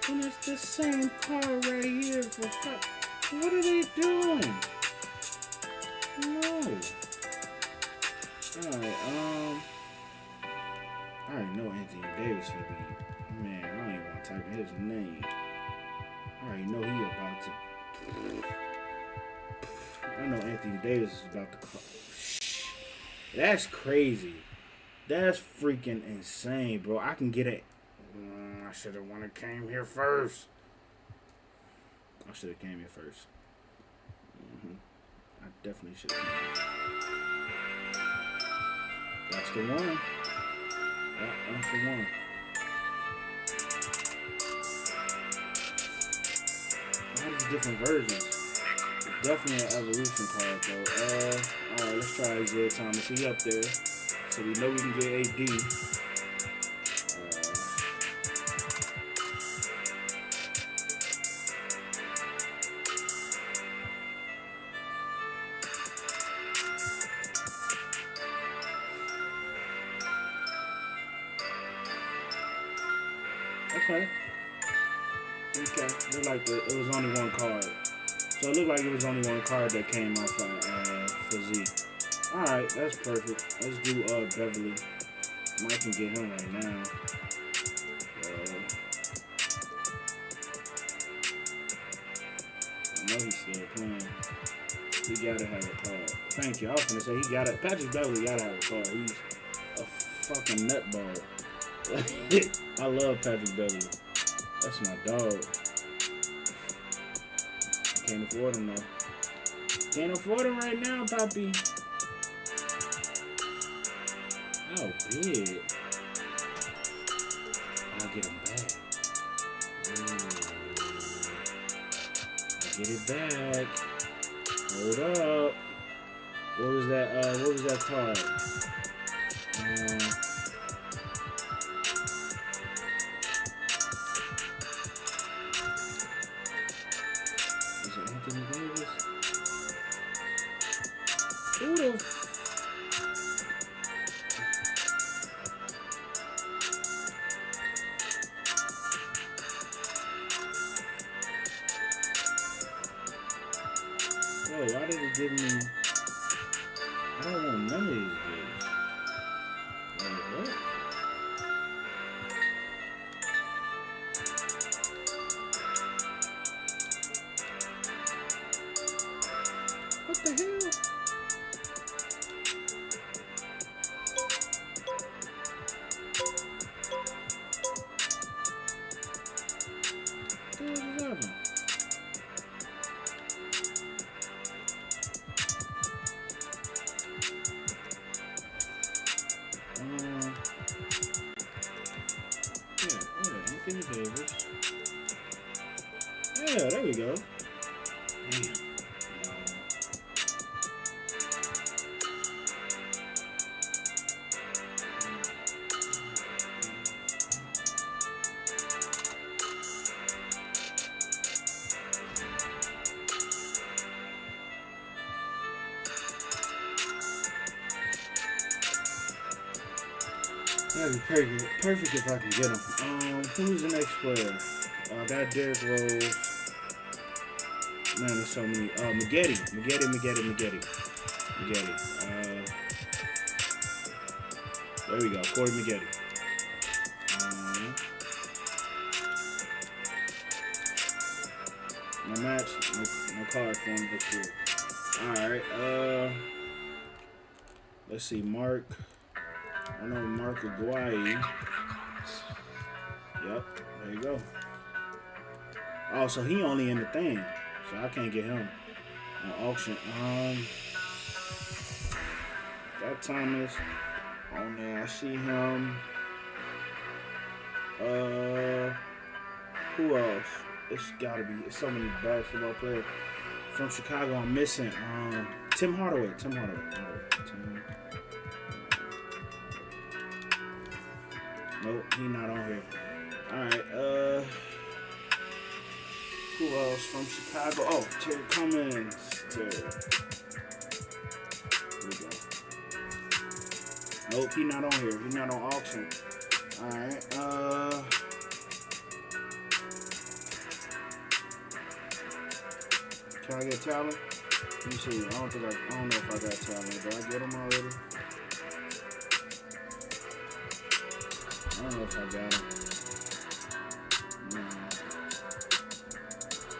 When it's the same car right here for fuck. What are they doing? No. Alright, I already know Anthony Davis will be. Man, I don't even want to type in his name. I already know he about to. I know Anthony Davis is about to call. That's crazy. That's freaking insane, bro. I can get it. I should have wanted came here first. I should have came here first. I definitely should have. That's the one. Yeah, that's the one. All these different versions. Definitely an evolution card though. Alright, let's try Isaiah Thomas. He up there. So we know we can get AD. Okay. Looked like it was only one card. So it looked like it was only one card that came off for Z. Alright, that's perfect. Let's do Beverly. Mike can get him right now. I know he's still playing. He gotta have a card. Thank you. I was gonna say Patrick Beverly gotta have a card. He's a fucking nutball. I love Patrick Beverly. That's my dog. Can't afford him though. Can't afford him right now, Poppy. How big? I'll get him back. I'll get it back. Hold up. What was that? What was that card? Is it Anthony Davis? Who the? Whoa, why did it give me? I don't want none of these dudes. Wait, what? What the hell? What is happening? Anthony Davis. Yeah, there we go. Damn. That'd be perfect if I can get him. Who's the next player? I got Derrick Rose. Man, there's so many. Maggette. There we go. Corey Maggette. No match. No card for him this year. Alright. Let's see. Mark. I know Mark Aguirre. Yep, there you go. Oh, so he only in the thing, so I can't get him on auction. Got Thomas on there. I see him. Who else? It's gotta be. It's so many basketball players from Chicago. I'm missing. Tim Hardaway. Nope, he not on here. Alright, who else from Chicago? Oh, Terry Cummins. Here we go. Nope, he not on here. He not on auction. Alright, can I get talent? Let me see. I don't know if I got talent. Did I get him already? I don't know if I got him.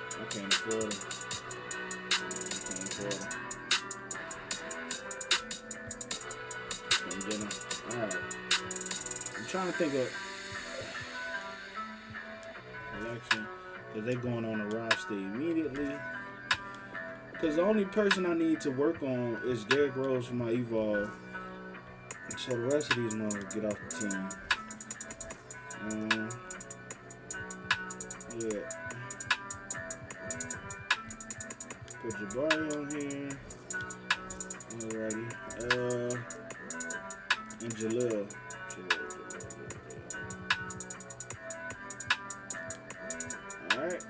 I can't afford him. Can't get him. Alright. I'm trying to think of election. Because they're going on a roster immediately. Because the only person I need to work on is Derrick Rose for my Evolve. So the rest of these motherfuckers get off the team. Yeah. Put Jabari on here. Alrighty. And Jalil. Alright.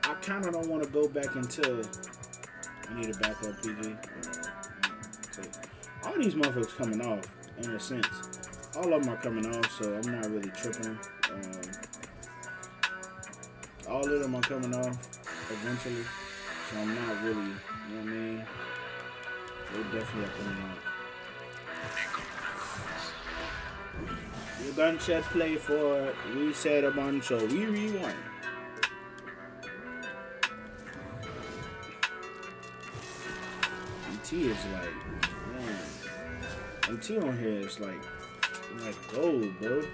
I kind of don't want to go back until I need a backup PG. All these motherfuckers coming off, in a sense. All of them are coming off, so I'm not really tripping. All of them are coming off eventually, so I'm not really, you know what I mean? They definitely are coming off. You gunshot play for, we said a bunch, so we rewind. MT is like, man, MT on here is like gold, bro. It's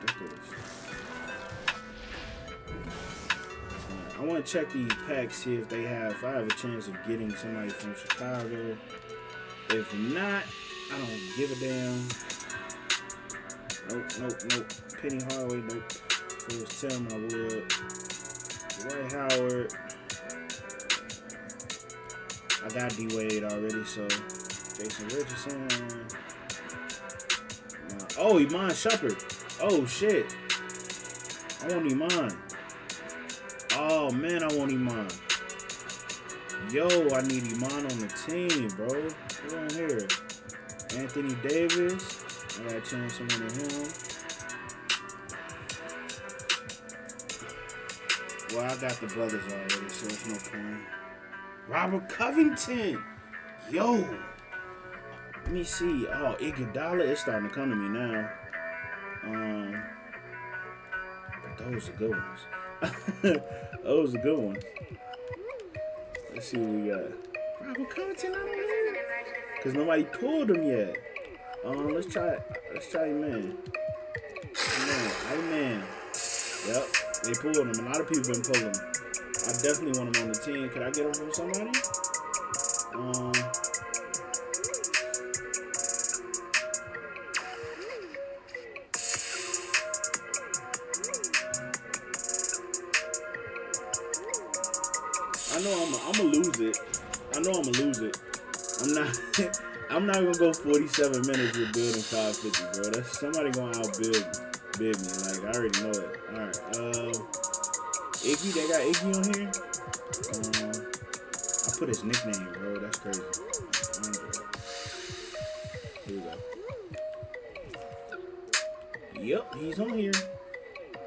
ridiculous. I want to check these packs, see if I have a chance of getting somebody from Chicago. If not, I don't give a damn. Nope. Penny Hardaway, nope. If it was Tim, I would. Dwight Howard. I got D-Wade already, so Jason Richardson. Oh, Iman Shumpert. Oh, shit. I want Iman. Oh, man, I want Iman. Yo, I need Iman on the team, bro. What's on here? Anthony Davis. I gotta change someone to him. Well, I got the brothers already, so there's no point. Robert Covington. Yo. Let me see. Oh, Iguodala is starting to come to me now. But those are good ones. Those are good ones. Let's see what we got. Robert Covington out here. Because nobody pulled him yet. Let's try man. Amen. Yep, they pulled him. A lot of people been pulling him. I definitely want him on the team. Can I get him from somebody? I know I'm gonna lose it. I'm not gonna go 47 minutes with building 550, bro. That's somebody gonna outbuild me. Like, I already know it. Alright, Iggy, they got Iggy on here? I put his nickname, bro. That's crazy. Here we go. Yep, he's on here.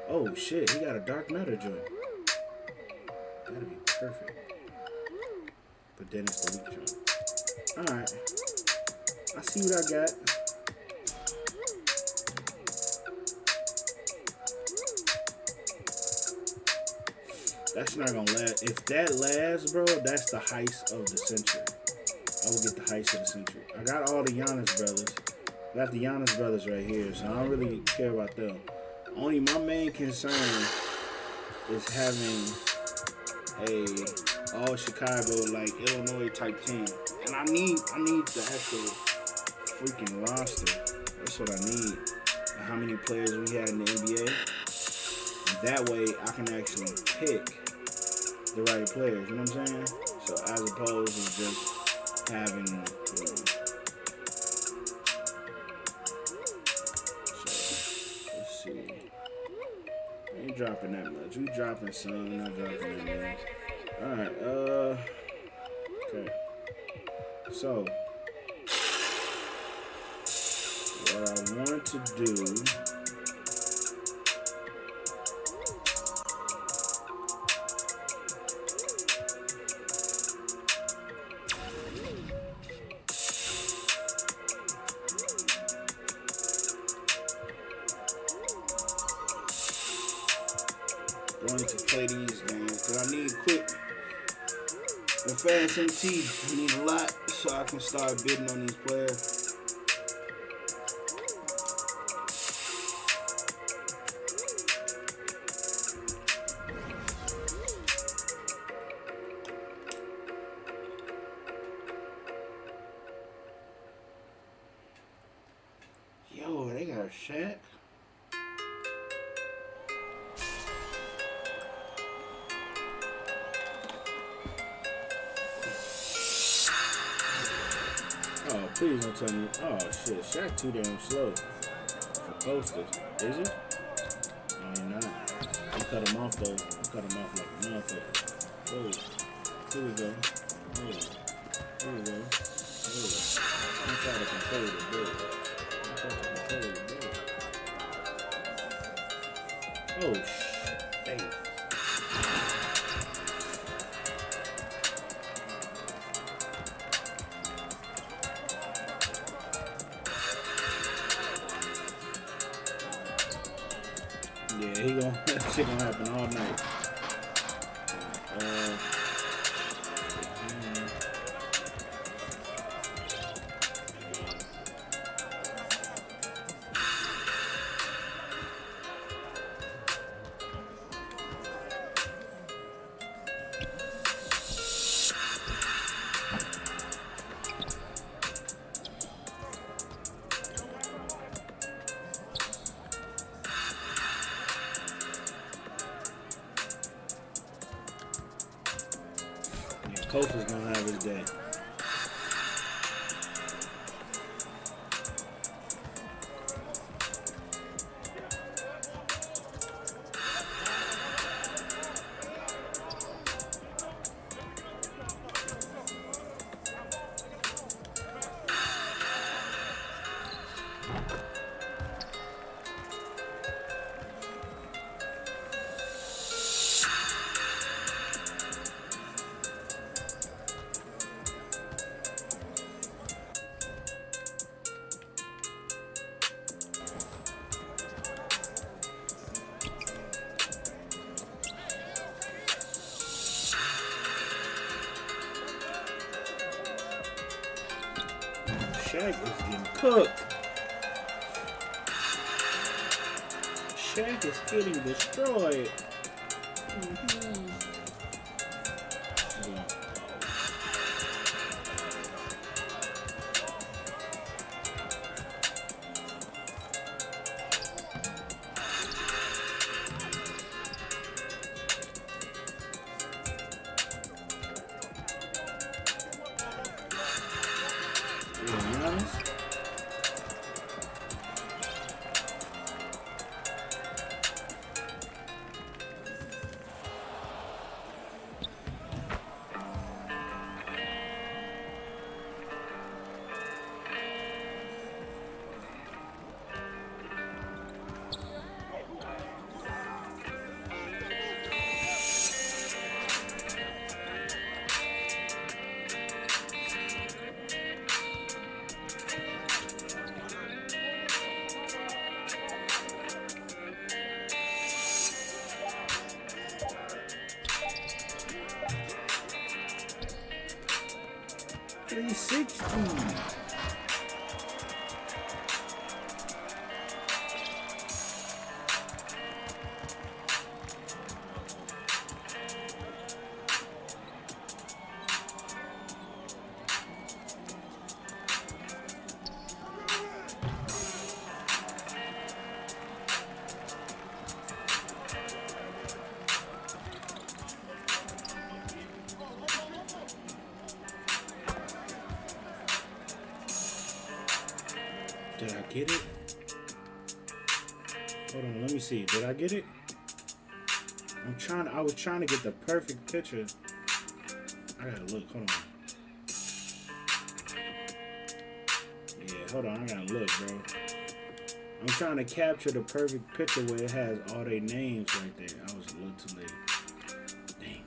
Oh shit, he got a dark matter joint. That'd be perfect. But then it's the weak joint. Alright. I see what I got. That's not gonna last. If that lasts, bro, that's the heist of the century. I will get the heist of the century. I got all the Giannis brothers. I got the Giannis brothers right here, so I don't really care about them. Only my main concern is having a all Chicago, like Illinois type team. And I need the actual freaking roster. That's what I need. And how many players we had in the NBA. That way I can actually pick the right players, you know what I'm saying? So as opposed to just having, you know. So let's see. I ain't dropping that much. We dropping some, not dropping that much. Alright, okay. So what I want to do, going to play these games because I need quick and fast MT. I need a lot so I can start bidding on these players. Yo, they got a Shaq. Oh, please don't tell me. Oh, shit. Shaq too damn slow for posters. Is it? No, you're not. You cut him off, though. You cut him off like a motherfucker. Oh, here we go. Oh, here we go. Oh, I'm trying to control the ball. Oh, shit. Damn. Yeah, that shit gonna happen all night. Kofi's gonna have his day. Shaq is getting cooked. Shaq is getting destroyed. Did I get it? Hold on, let me see. Did I get it? I was trying to get the perfect picture. I gotta look, hold on. Yeah, hold on, I gotta look, bro. I'm trying to capture the perfect picture where it has all their names right there. I was a little too late. Dang.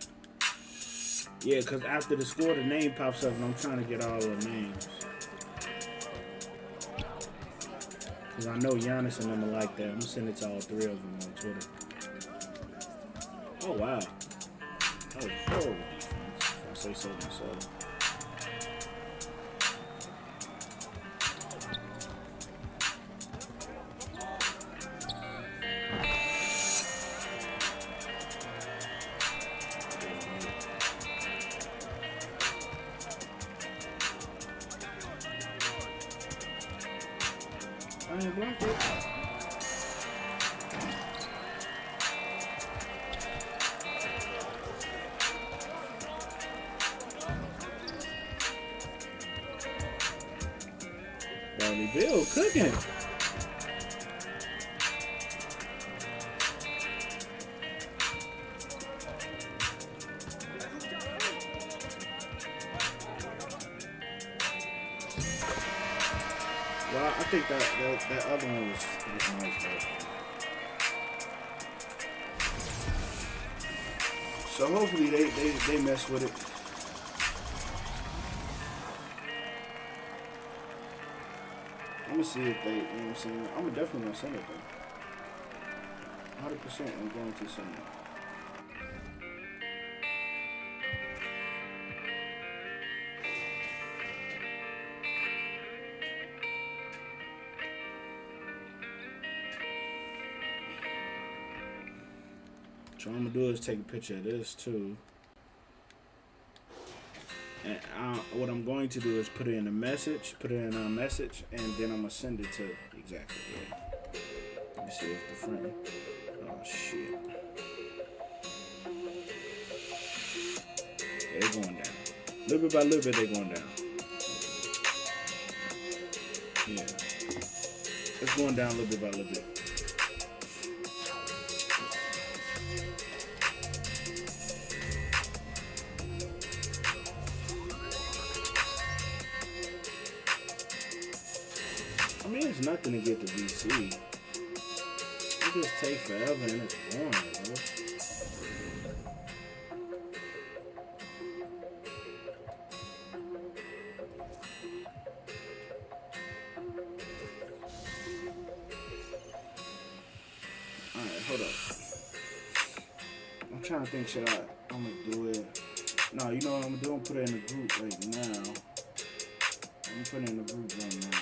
Yeah, because after the score, the name pops up and I'm trying to get all the names. Because I know Giannis and them are like that. I'm going to send it to all three of them on Twitter. Oh, wow. That was horrible defense, if I say so myself. I didn't block it. Bradley Beal cooking. Well, I think that other one was nice, though. So hopefully they mess with it. I'm gonna see if they, you know what I'm saying? I'm definitely gonna send it though. 100% I'm going to send it. So what I'm gonna do is take a picture of this too. And what I'm going to do is put it in a message, and then I'm gonna send it to exactly. Yeah. Let me see if the front. Oh shit. Yeah, it's going down. Little bit by little bit, they going down. Yeah. It's going down a little bit by little bit. I mean, it's nothing to get to VC. It just takes forever and it's boring, bro. Alright, hold up. I'm trying to think, I'm gonna do it. No, you know what I'm gonna do? I'm gonna put it in the group right now. I'm putting it in the group right now.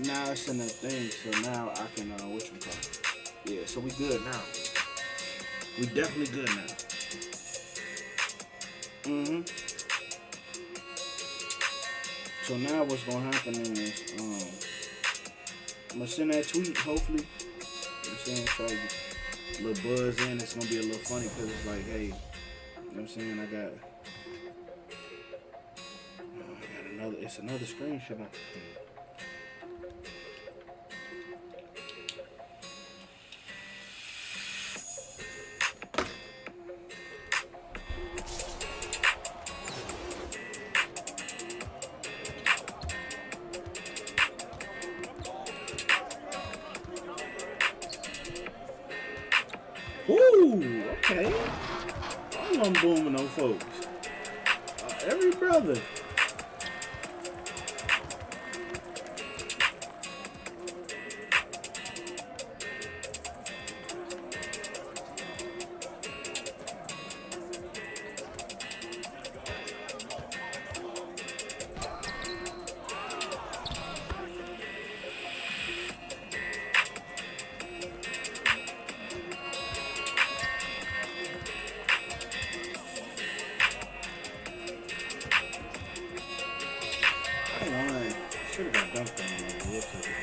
Now it's in that thing, so now I can, what you call it? Yeah, so we good now. We definitely good now. So now what's gonna happen is, I'm gonna send that tweet, hopefully. You know what I'm saying? Try to get a little buzz in. It's gonna be a little funny because it's like, hey, you know what I'm saying? I got another, it's another screenshot. Ooh, okay. I'm booming on folks. Every brother. Should have got dunked on me. We'll take it.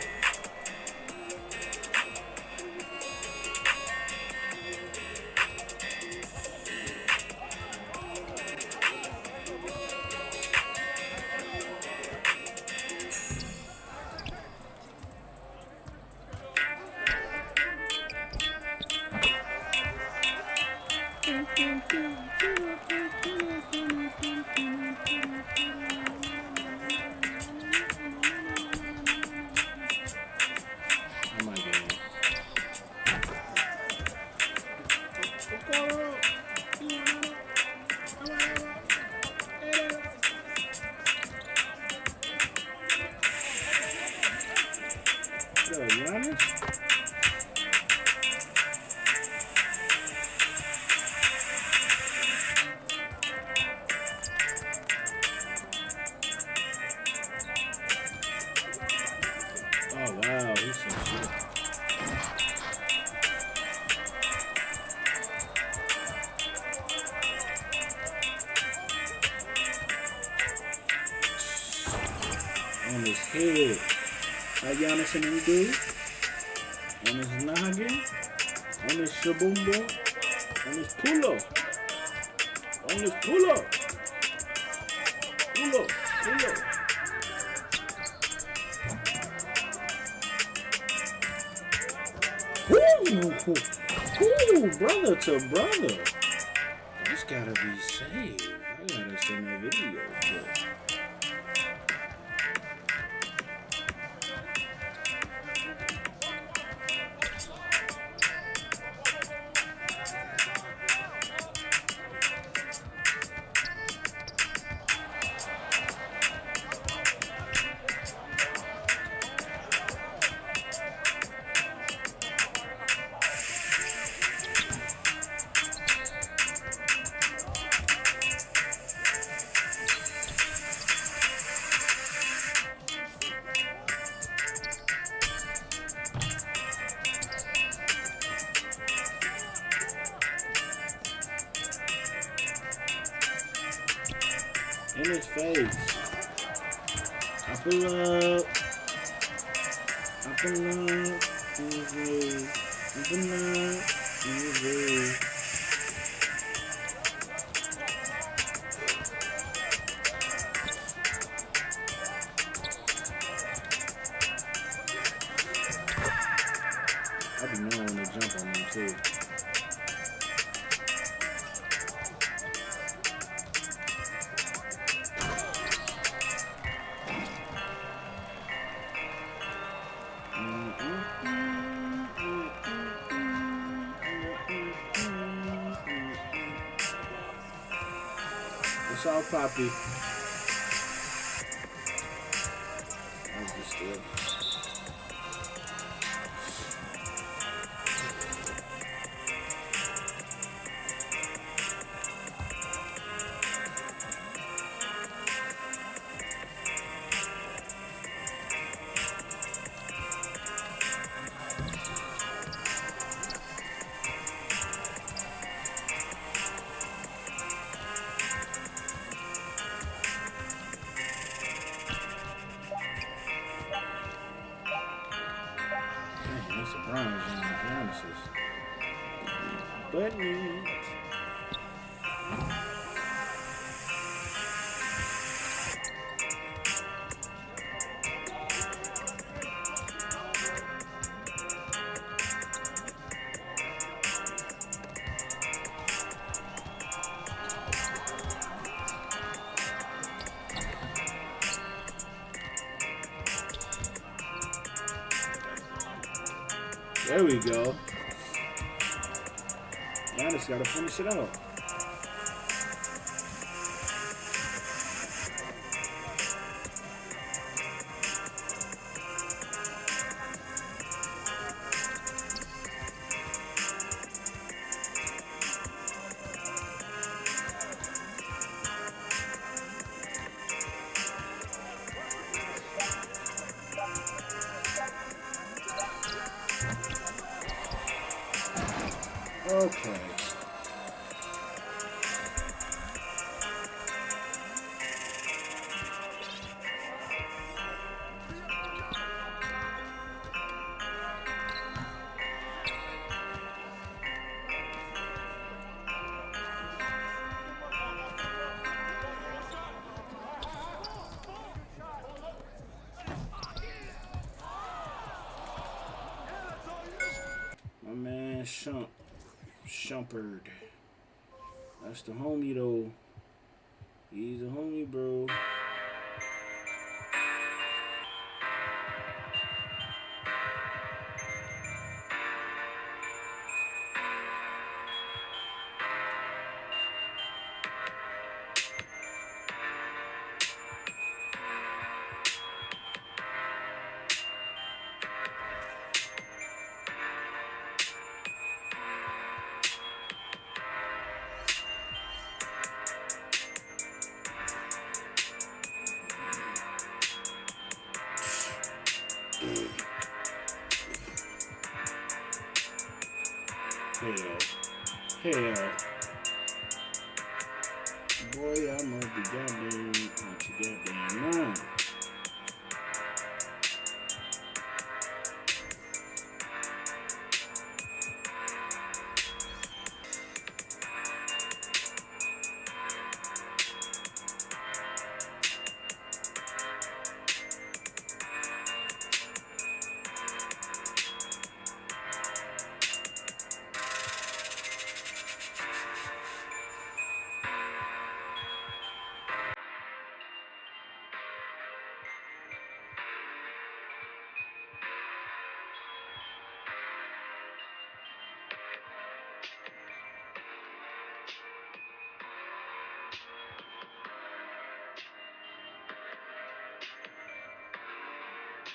Oh wow, he's so shit. On his head. How Giannis and him do? On his noggin. On his shabumbo. On his pull-up. On his pull-up. Pull-up. Pull-up. Ooh, brother to brother. This gotta be saved. I gotta send that video. In his face. I pull up. I pull up. In his face. I pull up. In his face. I do not want to jump on him too. It's all poppy. That's the steal. That's a bronze Genesis. But there we go. Now I just gotta finish it out. Okay. My man Shumpert. That's the homie though. He's a homie, bro. Hell. Boy, I must be goddamn out your goddamn mind.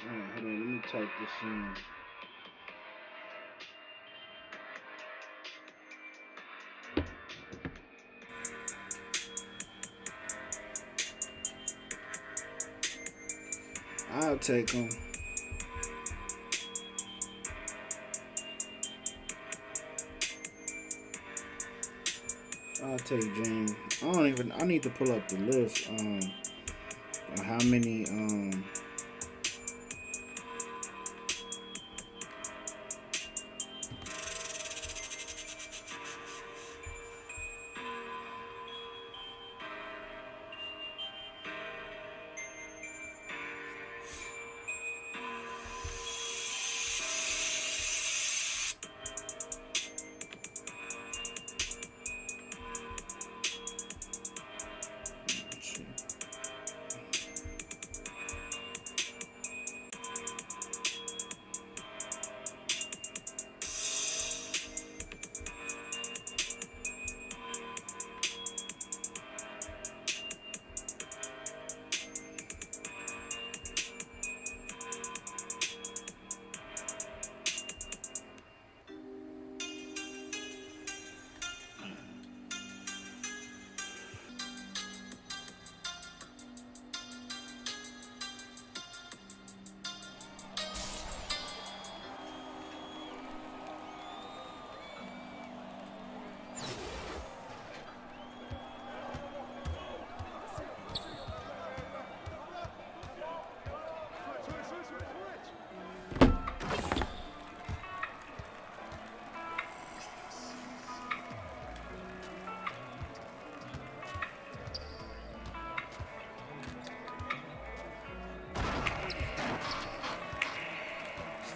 Alright, hold on, let me type this in. I'll take him. I'll take James. I need to pull up the list. Of how many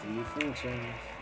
Steve franchise.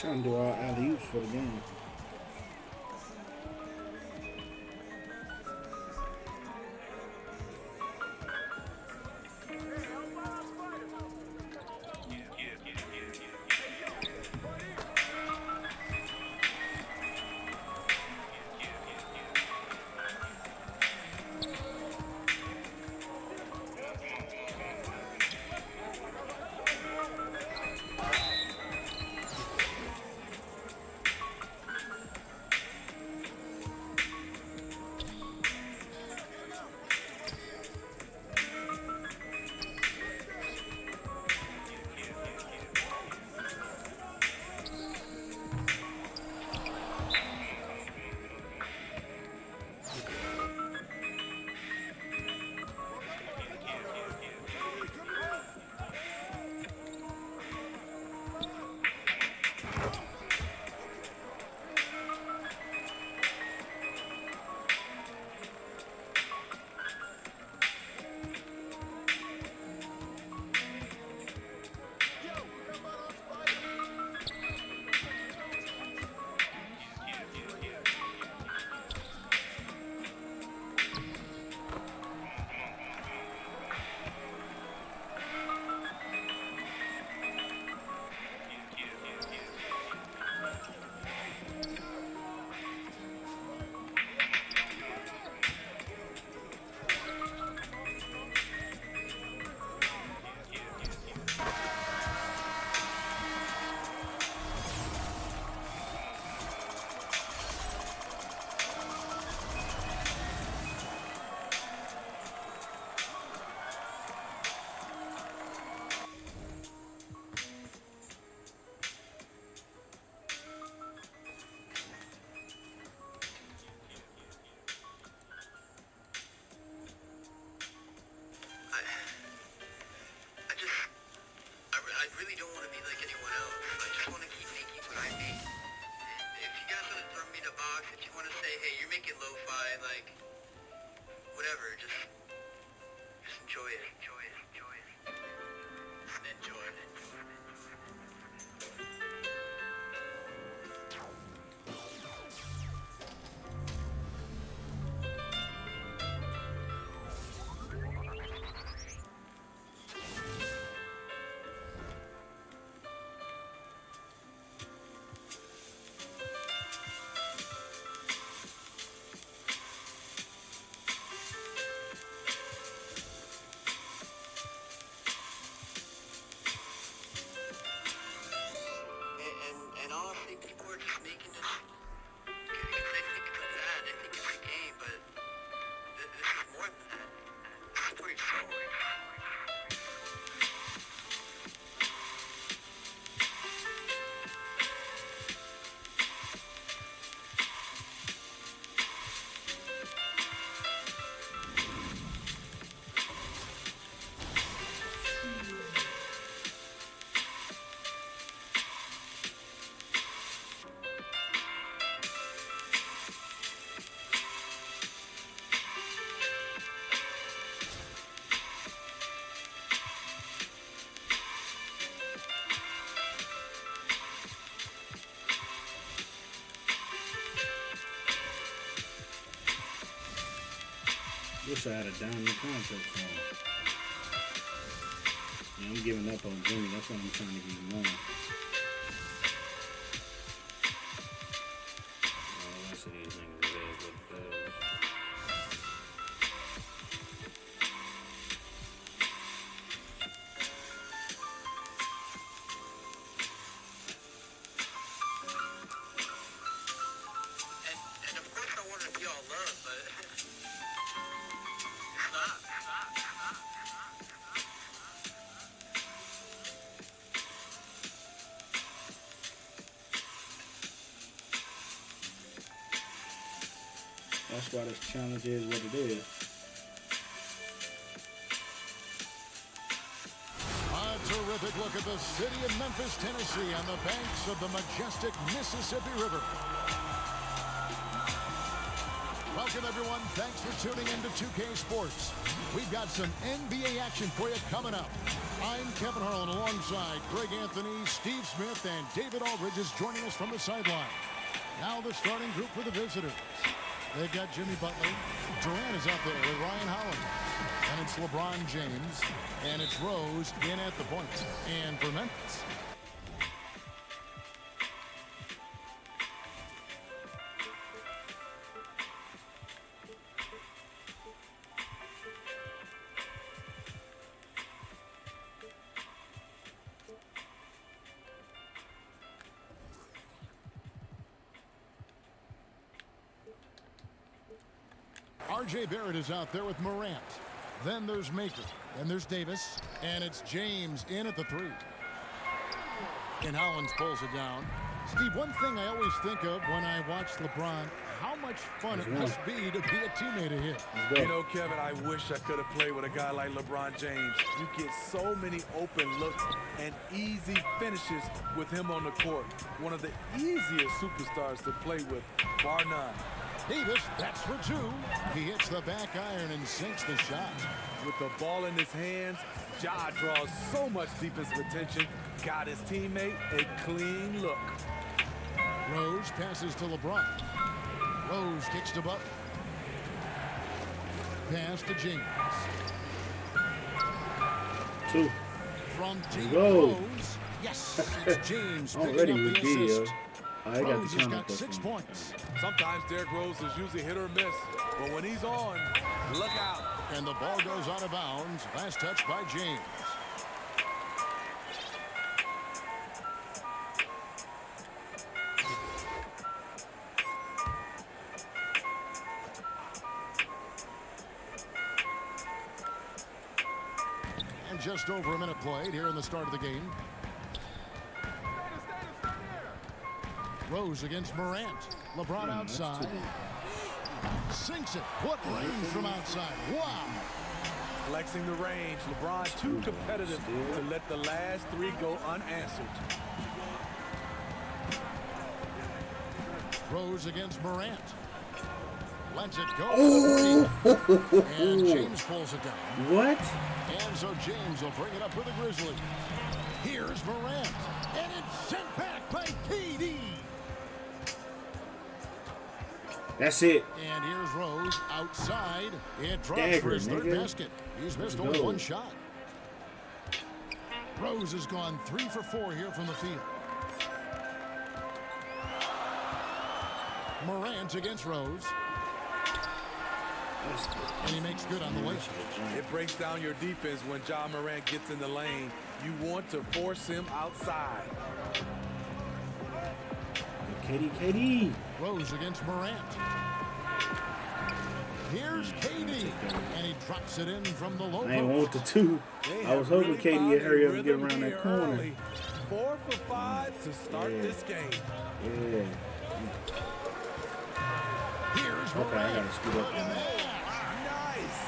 Trying to do all alley-oops for the game. I really don't want to be like anyone else. I just want to keep making what I make. If you guys want to throw me in a box, if you want to say, hey, you're making lo-fi, like, whatever, just enjoy it. Enjoy it. Enjoy it. Enjoy it. And honestly, people are just making this because they think it's bad. They think it's a game, but this is more than that. This is for your soul. Wish I had a diamond contract for him. Yeah, I'm giving up on Jimmy. That's why I'm trying to get him on. Oh, the rest of these niggas are there, but And of course I want to be all love, but it's not. that's why this challenge is what it is. A terrific look at the city of Memphis, Tennessee on the banks of the majestic Mississippi River. Welcome, everyone. Thanks for tuning in to 2K Sports. We've got some NBA action for you coming up. I'm Kevin Harlan alongside Greg Anthony, Steve Smith, and David Aldridge is joining us from the sideline. Now the starting group for the visitors. They've got Jimmy Butler. Durant is out there with Ryan Holland. And it's LeBron James. And it's Rose in at the point. And for Memphis, R.J. Barrett is out there with Morant. Then there's Maker. Then there's Davis. And it's James in at the 3. And Hollins pulls it down. Steve, one thing I always think of when I watch LeBron, how much fun it must be to be a teammate of his. You know, Kevin, I wish I could have played with a guy like LeBron James. You get so many open looks and easy finishes with him on the court. One of the easiest superstars to play with, bar none. Davis, that's for 2. He hits the back iron and sinks the shot. With the ball in his hands, Ja draws so much defensive attention, got his teammate a clean look. Rose passes to LeBron. Rose kicks to Butler. Pass to James. 2. From Team Go. Rose. Yes, it's James Already picking with up the assist. I got Rose the has count got 6 points. Sometimes Derrick Rose is usually hit or miss, but when he's on, look out. And the ball goes out of bounds. Last touch by James. And just over a minute played here in the start of the game. Rose against Morant. LeBron outside. Sinks it. What range from outside. Wow. Flexing the range. LeBron too competitive to let the last 3 go unanswered. Rose against Morant. Lets it go. Oh. And James pulls it down. What? And so James will bring it up for the Grizzlies. Here's Morant. And it's sent back by KD. That's it. And here's Rose outside. It drops for his third basket. He's missed only 1 shot. Rose has gone 3 for 4 here from the field. Morant against Rose. And he makes good on the way. It breaks down your defense when Ja Morant gets in the lane. You want to force him outside. KD. Rose against Morant. Here's KD. And he drops it in from the low I ain't want post. the 2. I was hoping KD would hurry up and get around that corner. Early. 4 for 5 to start this game. Yeah. Here's Okay, I Morant. gotta scoot up. Nice.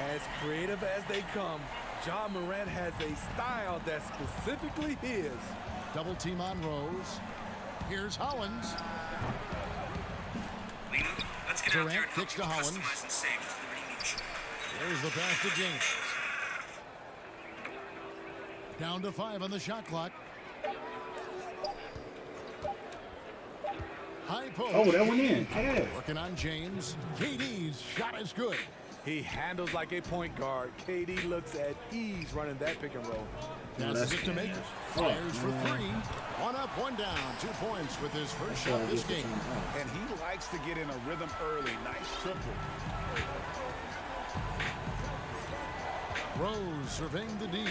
As creative as they come, Ja Morant has a style that's specifically his. Double team on Rose. Here's Hollins. Durant kicks to Hollins. There's the pass to James. Down to 5 on the shot clock. High post. Oh, that went in. Yeah. Working on James. KD's shot is good. He handles like a point guard. KD looks at ease running that pick and roll. Passes it to Maker. Fires for 3. 1 up, 1 down. 2 points with his first shot this game. And he likes to get in a rhythm early. Nice triple. Rose surveying the D.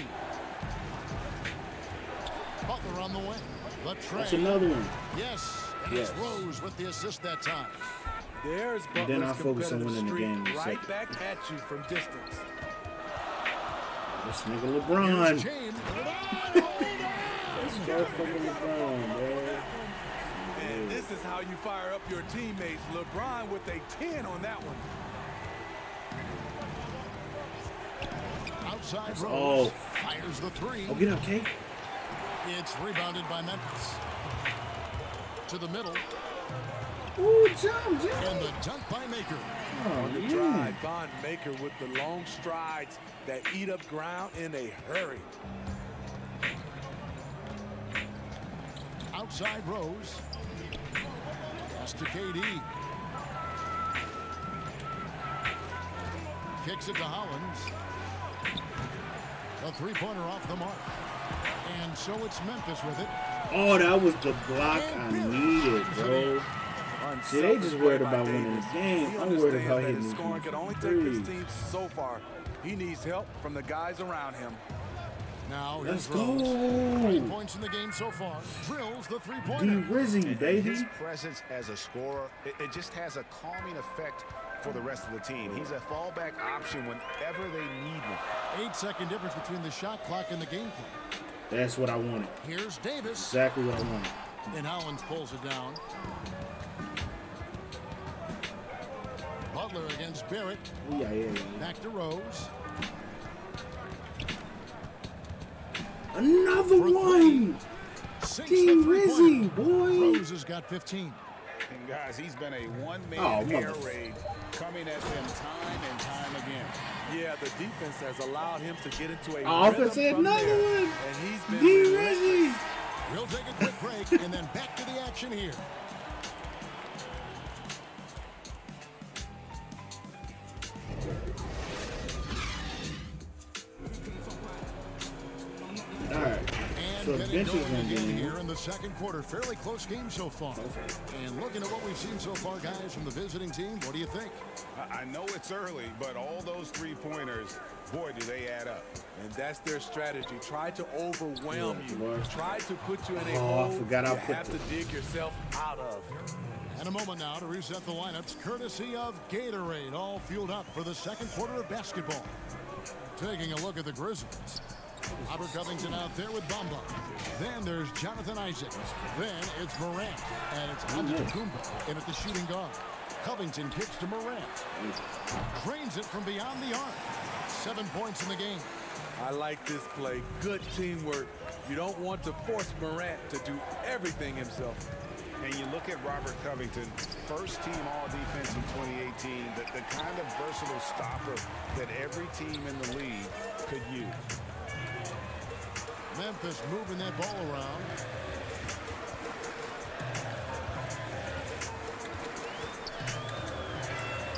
Butler on the way. The tray. That's another one. Yes. And it's Rose with the assist that time. There's Then I'll Butler's focus on competitive winning the streak game in a right second. back at you from distance. This nigga LeBron. James. Let's go fucking LeBron, man. And this is how you fire up your teammates. LeBron with a 10 on that one. Outside Oh. Rose. Fires the 3. Oh, get up, Kate. It's rebounded by Memphis. To the middle. Ooh, jump. And the dunk by Maker. On the drive, Von Maker with the long strides that eat up ground in a hurry. Outside Rose. Pass to KD. Kicks it to Hollins. A three-pointer off the mark. And so it's Memphis with it. Oh, that was the block I needed, bro. See, they just worried about winning the game. I'm worried about hitting his scoring can only take his team so far. He needs help from the guys around him. Now let's here's go. Rose. 3 points in the game so far. Drills the three-pointer. D-Rizzy, baby. His presence as a scorer, it just has a calming effect for the rest of the team. He's a fallback option whenever they need one. 8-second difference between the shot clock and the game clock. That's what I wanted. Here's Davis. Exactly what I wanted. And Hollins pulls it down. Butler against Barrett. Yeah. Back to Rose. Another one. D-Rizzy, boy. Rose has got 15. And guys, he's been a one-man air raid coming at them time and time again. Yeah, the defense has allowed him to get into a offense rhythm another there, one. and he's been D-Rizzy. We'll take a quick break and then back to the action here. All right. So the bench is going to be here in the second quarter. Fairly close game so far. And looking at what we've seen so far, guys, from the visiting team, what do you think? I know it's early, but all those three-pointers, boy, do they add up. And that's their strategy. Try to overwhelm you. Boy. Try to put you in a Oh, I hole forgot I you put have to dig yourself out of. And a moment now to reset the lineups, courtesy of Gatorade, all fueled up for the second quarter of basketball. Taking a look at the Grizzlies. Robert Covington out there with Bamba. Then there's Jonathan Isaac. Then it's Morant. And it's Antetokounmpo in at the shooting guard. Covington kicks to Morant. Drains it from beyond the arc. 7 points in the game. I like this play. Good teamwork. You don't want to force Morant to do everything himself. And you look at Robert Covington, first team all-defense in 2018, the kind of versatile stopper that every team in the league could use. Memphis moving that ball around.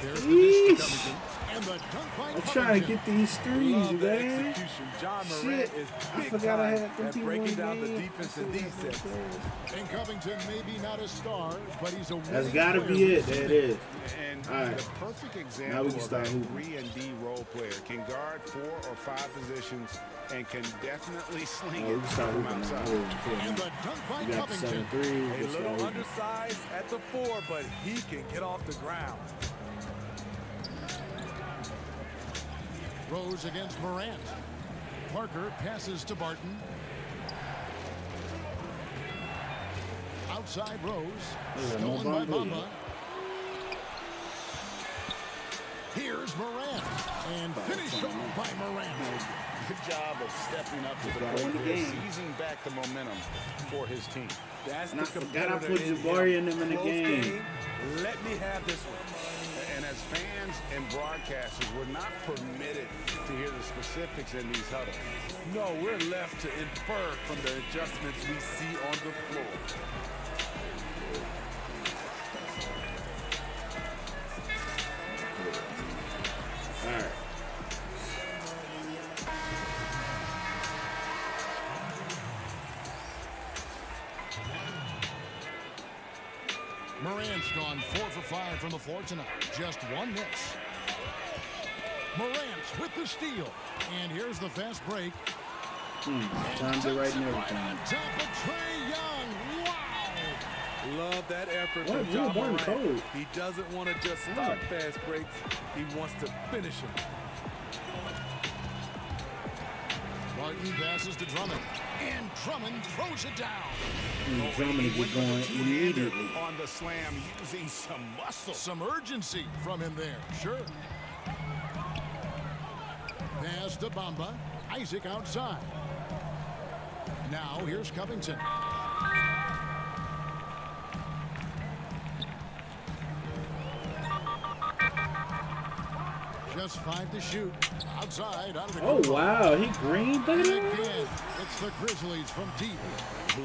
There's the dish to Covington. And the dunk by I'm trying to get these threes, Love the man. execution. John Morant Shit. is I big forgot I time had them at people breaking in down the game. defense in these sets. And Covington maybe not a star, but he's a winning That's got to player. be it. There it is. And All right. the perfect Now example we can of start that hooping. 3 and D role player can guard 4 or 5 positions and can definitely sling Oh, we it can start from hooping now. outside. And the dunk by We got the Covington. 7 threes. A Let's start little hooping. undersized at the 4, but he can get off the ground. Rose against Morant. Parker passes to Barton. Outside Rose. Stolen by Bamba. Here's Morant. And finished off by Morant. Good job of stepping up to the Gotta win plate, the game. seizing back the momentum for his team. That's And the I forgot I competitor put in Jabari him. in them in the Close game. Let me have this one. And as fans and broadcasters, we're not permitted to hear the specifics in these huddles. No, we're left to infer from the adjustments we see on the floor. All right. Morant's gone 4 for 5 from the floor tonight. Just one miss. Morant with the steal. And here's the fast break. Times it right and everything. On top of Trae Young. Wow. Love that effort What? from John Real Morant. cold. He doesn't want to just start fast breaks. He wants to finish them. Martin passes to Drummond. And Drummond throws it down. Drummond to get going immediately. On the slam, using some muscle. Some urgency from him there. Sure. Pass to Bamba. Isaac outside. Now here's Covington. just 5 to shoot. Outside, out of the Oh, goal. wow. He green, And baby. again, it's the Grizzlies from deep.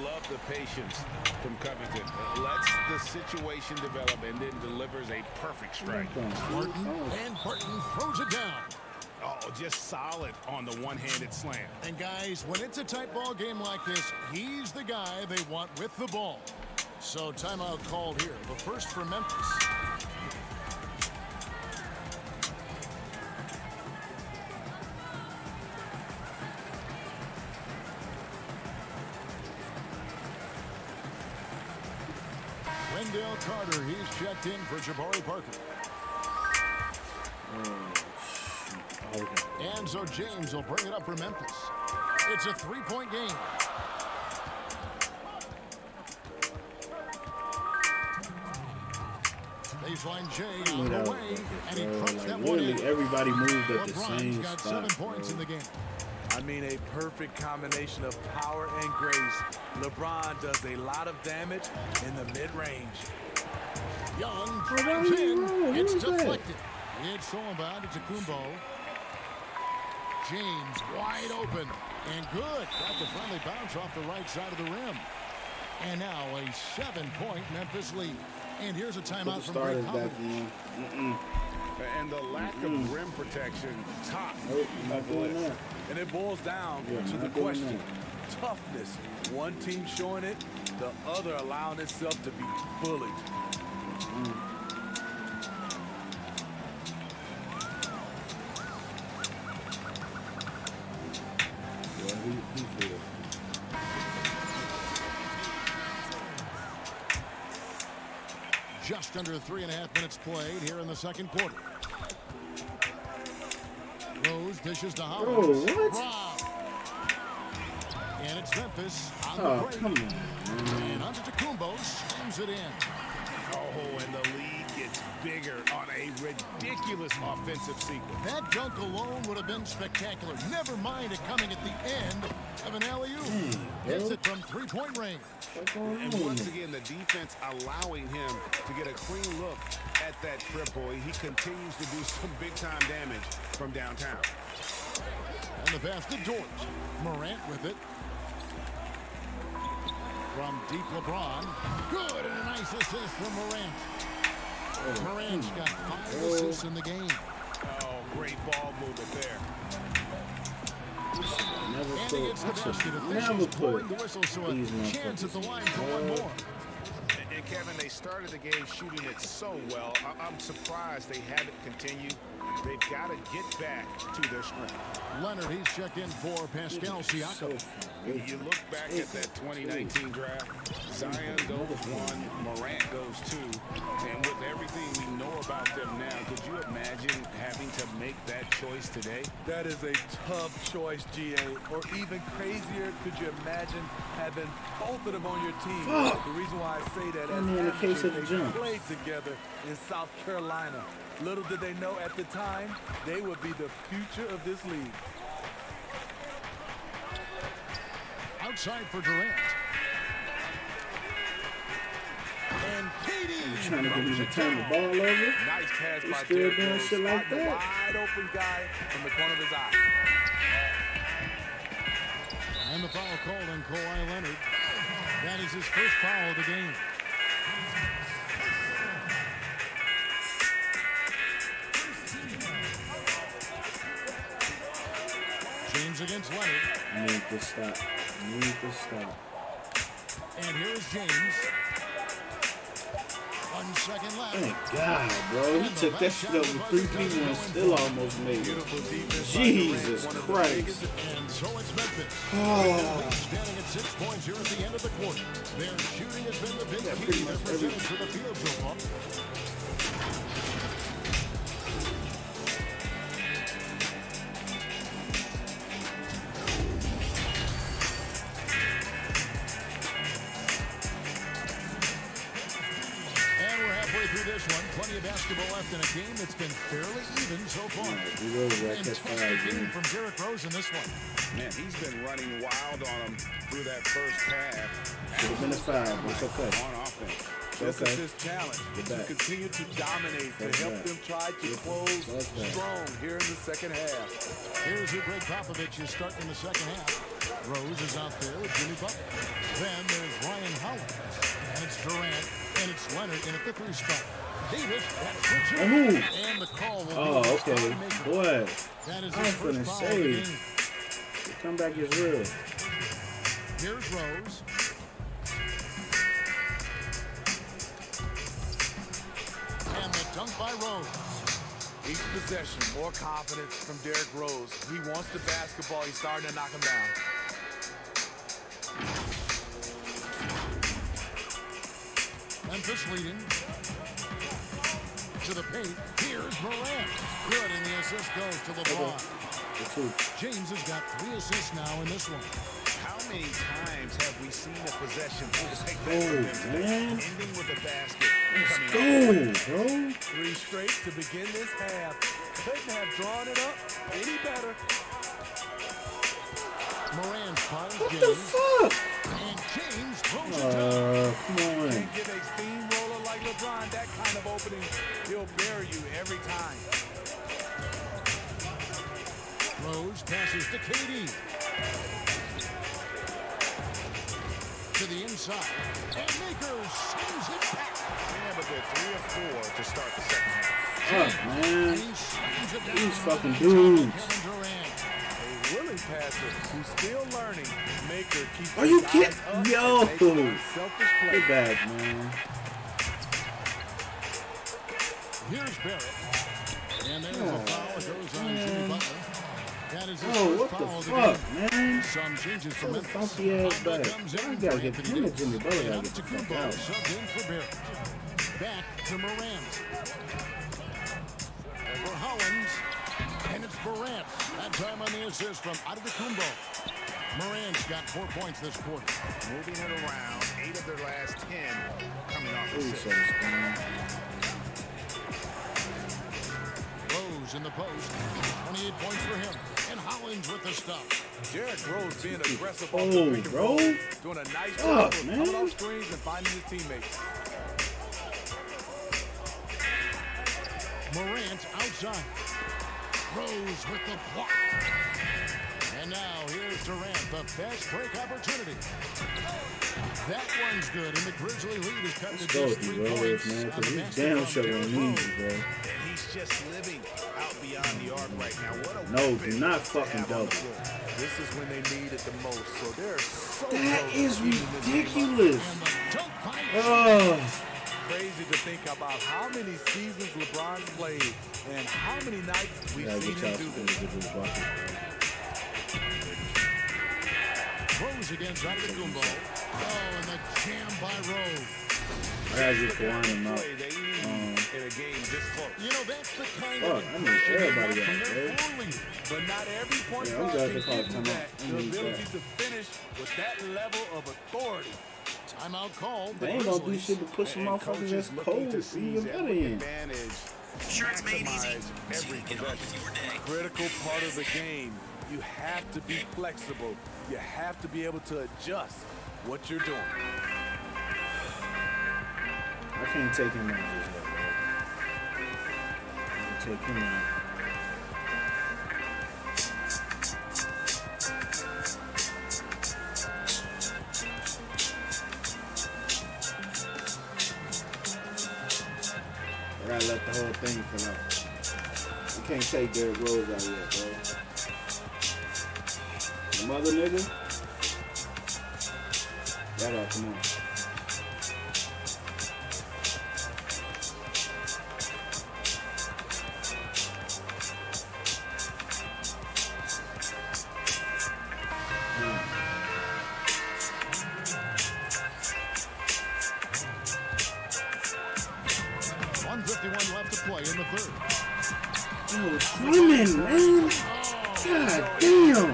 Love the patience from Covington. Lets the situation develop and then delivers a perfect strike. Barton, and Barton throws it down. Oh, just solid on the one-handed slam. And guys, when it's a tight ball game like this, he's the guy they want with the ball. So timeout called here. The first for Memphis. Wendell Carter, he's checked in for Jabari Parker. And so James will bring it up for Memphis. It's a 3-point game. Baseline Jay on the way, and he crunched that one in. Everybody moved at the LeBron's same got spot. 7 points in the game. I mean, a perfect combination of power and grace. LeBron does a lot of damage in the mid-range. Young drives in. It's deflected. It's stolen by Antetokounmpo. James wide open and good. Got the friendly bounce off the right side of the rim. And now a 7-point Memphis lead. And here's a timeout from Greg Starters back Popovich. in. And the lack of rim protection, top Nope, not of the doing list. that. And it boils down Yeah, to the not doing question. Toughness. One team showing it, the other allowing itself to be bullied. Yeah, he feel. Just under 3.5 minutes played here in the second quarter. Rose dishes to Howard. Oh, what? Rob. And it's Memphis on the Oh, break. come on. And Antetokounmpo slams it in. Oh, and the lead gets bigger on a ridiculous offensive sequence. That dunk alone would have been spectacular. Never mind it coming at the end of an alley-oop. Hits it from 3-point range. And once again, the defense allowing him to get a clean look at that triple. He continues to do some big-time damage from downtown. And the pass to Dort. Morant with it. From deep LeBron. Good, and a nice assist from Morant. Morant's got 5 assists in the game. Oh, great ball movement there. Never And he put, gets the I should basket. never Officials blowing put the whistle, so these a chance at the line for one more. And Kevin, they started the game shooting it so well. I'm surprised they haven't continued. They've got to get back to their strength. Leonard, he's checked in for Pascal Siakam. You look back at that 2019 draft, Zion goes 1, Morant goes 2, and with everything we know about them now, could you imagine having to make that choice today? That is a tough choice, GA. Or even crazier, could you imagine having both of them on your team? The reason why I say that in the as case of the they jump. played together in South Carolina. Little did they know at the time, they would be the future of this league. Outside for Durant. And KD. trying to get him to turn the ball over. Nice pass He's by still Derrick doing Rose, shit like spotting the that. wide open guy from the corner of his eye. And the foul called on Kawhi Leonard. That is his first foul of the game. James against Leonard. Need to stop. Need to stop. And here is James. 1 second left. Thank God, bro. He took that shit over 3 people and still almost made it. Beautiful defense. Jesus Christ. And so it's Memphis. Oh. Standing at 6 points here at the end of the quarter. Their shooting has been the big key. Their percentage for the field so far. And we're halfway through this one. Plenty of basketball left in a game that's been fairly even so far. He was right catch Fantastic fire, game man. from Derrick Rose in this one. Man, he's been running wild on them through that first half. Should have been a foul, but it's okay. On offense. This is his challenge to continue to dominate, to help them try to close strong here in the second half. Here's who Greg Popovich is starting in the second half. Rose is out there with Jimmy Butler. Then there's Ryan Hollins. And it's Durant. And it's Leonard in at the 3 spot. Davis, that's for Jimmy. And the call will be okay. Boy, that is I was going to say, the comeback is real. Here's Rose. And the dunk by Rose. Each possession, more confidence from Derrick Rose. He wants the basketball. He's starting to knock him down. Memphis leading. To the paint. Here's Morant. Good, and the assist goes to LeBron. James has got 3 assists now in this one. How many times have we seen a possession take place ending with a basket? Let's go, bro. 3 straight to begin this half. Couldn't have drawn it up any better. Moran finds What James. the fuck? And James throws it down. Come on. Can't give a steamroller like LeBron that kind of opening. He'll bury you every time. Rose passes to KD. To the inside. And Makers sends it back. Yeah, but they're 3 of 4 to start the second half. Man. He slams it down. These fucking dudes. A willing passer who's still learning. Maker keeps Are you his kidding? eyes up Yo. and takes unselfish play. Get back, man. Here's Barrett. And there's a foul. It goes on Jimmy Butler. That is his Oh, first what the foul of fuck, game. man? Some changes from What a Memphis. funky ass Butler back. comes I in gotta for get Anthony him and Davis. Jimmy Butler And gotta get the fuck Antetokounmpo out. subbed in for Barrett. Back to Morant. For Hollins. And it's Durant. That time on the assist from Antetokounmpo. Morant's got 4 points this quarter. Moving it around, 8 of their last 10 coming off Ooh, assists. so strong. Rose in the post. 28 points for him. And Hollins with the stop. Derrick Rose being aggressive Oh, off the pick and bro. roll, doing a nice Fuck, job of man. coming off screens and finding his teammates. Morant outside. Rose with the block. And now here's Durant, the fast break opportunity. That one's good, and the Grizzly lead is cut to Let's go, just 3 D-Rose, points. man, on because the he's basket damn from sure Derrick gonna need Rose. you, bro. And he's just living out beyond the arc right now. What a No, weapon do not to fucking have on the double. floor. This is when they need it the most. So they're so That close is to even this ridiculous. And the dunk by Oh, crazy to think about how many seasons LeBron's played and how many nights we've gotta seen get him y'all do some this. individual buckets, bro. Rose against Antetokounmpo. Oh, and the jam by Rose. I gotta get Kawhi him out. Play they need in a game this close. You know, that's the kind Fuck, of I need aggression they everybody want from out, their bro. floor leader. But not every point Yeah, I'm guard glad can they called give you timeout. that. I The need ability that. to finish with that level of authority. Timeout called. They The ain't gonna do Grizzlies. shit to push some And motherfuckers coaches that's looking cold to to seize even better every in. advantage, Sure, it's made easy. maximize every possession. Critical part of the game. You have to be flexible. You have to be able to adjust what you're doing. I can't take him out just yet, bro. I can take him out. I gotta let the whole thing fill out. You can't take Derrick Rose out yet, bro. The mother nigga? That all, come on. Left to play in the third. Oh, Drummond, man. God damn.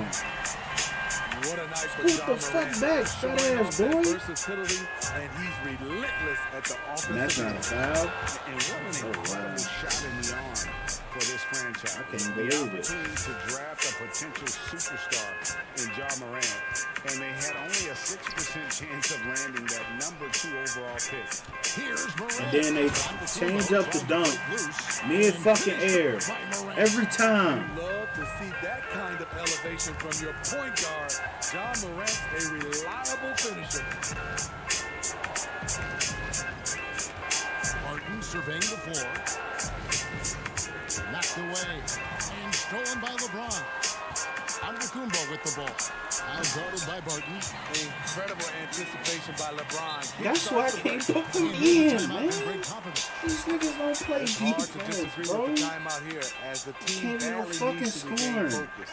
What a night for Scoot John the fuck Morant. back, fat Showing ass off that boy. versatility, and he's relentless at the offensive And that's not a end. foul. And what an incredible shot in the arm for this franchise. I can't The believe it. opportunity to draft a potential superstar in John Morant, and they had only a 6% chance of landing that number 2 overall pick. Here's Morant. And then they change up the dunk mid fucking air every time. Love to see that kind of elevation from your point guard. John Morant's a reliable finisher. Martin surveying the floor. Knocked away and stolen by LeBron. Antetokounmpo with the ball. Now guarded by Barton. Incredible anticipation by LeBron. That's why I can't put them in, man. These niggas don't play It's hard to defense, disagree bro. with the timeout here as the team Can't even badly fucking needs to regain score. focus.